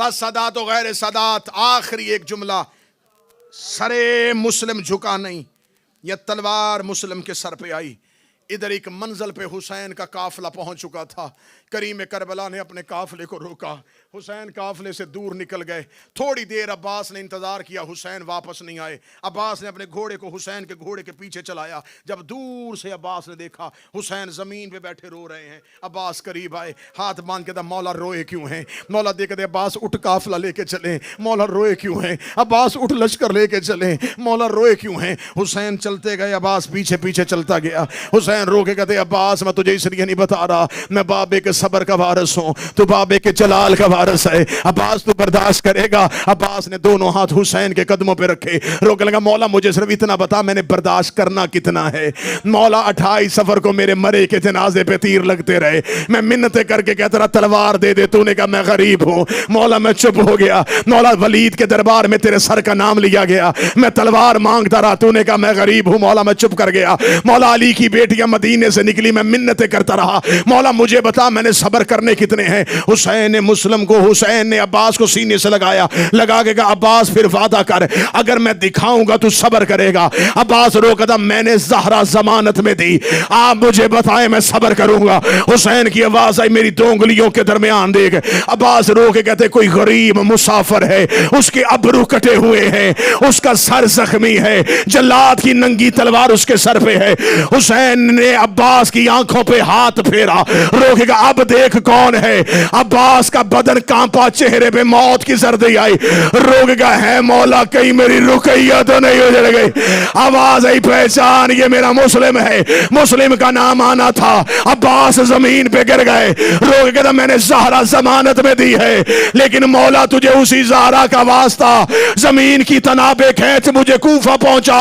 بس سادات و غیر سادات. آخری ایک جملہ, سرے مسلم جھکا نہیں, یہ تلوار مسلم کے سر پہ آئی. ادھر ایک منزل پہ حسین کا قافلہ پہنچ چکا تھا. کریم کربلا نے اپنے قافلے کو روکا. حسین قافلے سے دور نکل گئے. تھوڑی دیر عباس نے انتظار کیا, حسین واپس نہیں آئے. عباس نے اپنے گھوڑے کو حسین کے گھوڑے کے پیچھے چلایا. جب دور سے عباس نے دیکھا حسین زمین پہ بیٹھے رو رہے ہیں, عباس قریب آئے, ہاتھ باندھ کے کہا مولا روئے کیوں ہیں؟ مولا دیکھ دے عباس اٹھ قافلہ لے کے چلیں. مولا روئے کیوں ہیں؟ عباس اٹھ لشکر لے کے چلیں. مولا روئے کیوں ہیں؟ حسین چلتے گئے, عباس پیچھے پیچھے چلتا گیا. حسین رو کے کہتے عباس میں تجھے اس لیے نہیں بتا رہا, میں بابے کے صبر کا وارث ہوں, تو بابے کے جلال کا وارث ہے. عباس تو برداشت کرے گا. عباس نے دونوں ہاتھ حسین کے قدموں پہ رکھے, روکنے لگا مولا مجھے صرف اتنا بتا میں نے برداشت کرنا کتنا ہے. مولا 28 سفر کو میرے مرے کے جنازے پہ تیر لگتے رہے, میں منتیں کر کے کہتا رہا تلوار دے دے, تو نے کہا میں غریب ہوں. مولا میں چپ ہو گیا. مولا ولید کے دربار میں تیرے سر کا نام لیا گیا, میں تلوار مانگتا رہا, تو نے کہا میں غریب ہوں. مولا میں چپ کر گیا. مولا علی کی بیٹیاں مدینے سے نکلی, میں منتیں کرتا رہا, مولا مجھے بتا میں نے صبر کرنے کتنے ہیں. حسین نے مسلم کو, حسین نے عباس کو سینے سے لگایا, لگا کے کہا عباس پھر وعدہ کر, اگر میں دکھاؤں گا تو صبر کرے گا. عباس روکا تھا, میں نے زہرا ضمانت میں دی, آپ مجھے بتائیں میں صبر کروں گا. حسین کی آواز آئی میری دو انگلیوں کے درمیان دیکھ. عباس رو کے کہتے کوئی غریب مسافر ہے, اس کے ابرو کٹے ہوئے ہیں, اس کا سر زخمی ہے, جلاد کی ننگی تلوار اس کے سر پہ ہے. حسین نے عباس کی آنکھوں پہ ہاتھ پھیرا, روکے گا اب دیکھ کون ہے. عباس کا بدن کانپا, چہرے پہ موت کی زردی آئی, روکے گا ہے مولا کہیں میری رقیہ تو نہیں ہو جائے گئی. آواز آئی پہچان یہ میرا مسلم ہے. مسلم کا نام آنا تھا. عباس زمین پہ گر گئے, روکے گا میں نے زہرا ضمانت میں دی ہے, لیکن مولا تجھے اسی زہرا کا واسطہ زمین کی تنابیں کھینچ مجھے کوفہ پہنچا.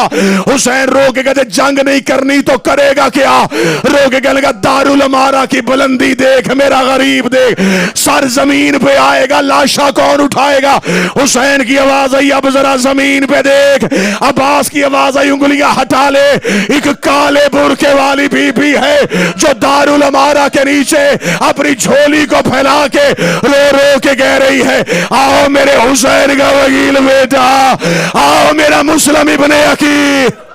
حسین روکے گا جنگ نہیں کرنی تو کرے گا کیا؟ روکے گا لگا دارالمارا کی بلندی دیکھ, میرا غریب دیکھ, سر زمین پہ آئے گا, لاشا کون اٹھائے گا؟ حسین کی آواز آئی اب ذرا زمین پہ دیکھ. عباس کی آواز آئی انگلیاں ہٹا لے, ایک کالے برقعے والی بی بی ہے جو دارالمارا کے نیچے اپنی جھولی کو پھیلا کے رو رو کے کہہ رہی ہے آؤ میرے حسین کا وکیل بیٹا, آؤ میرا مسلم ابن عقیل.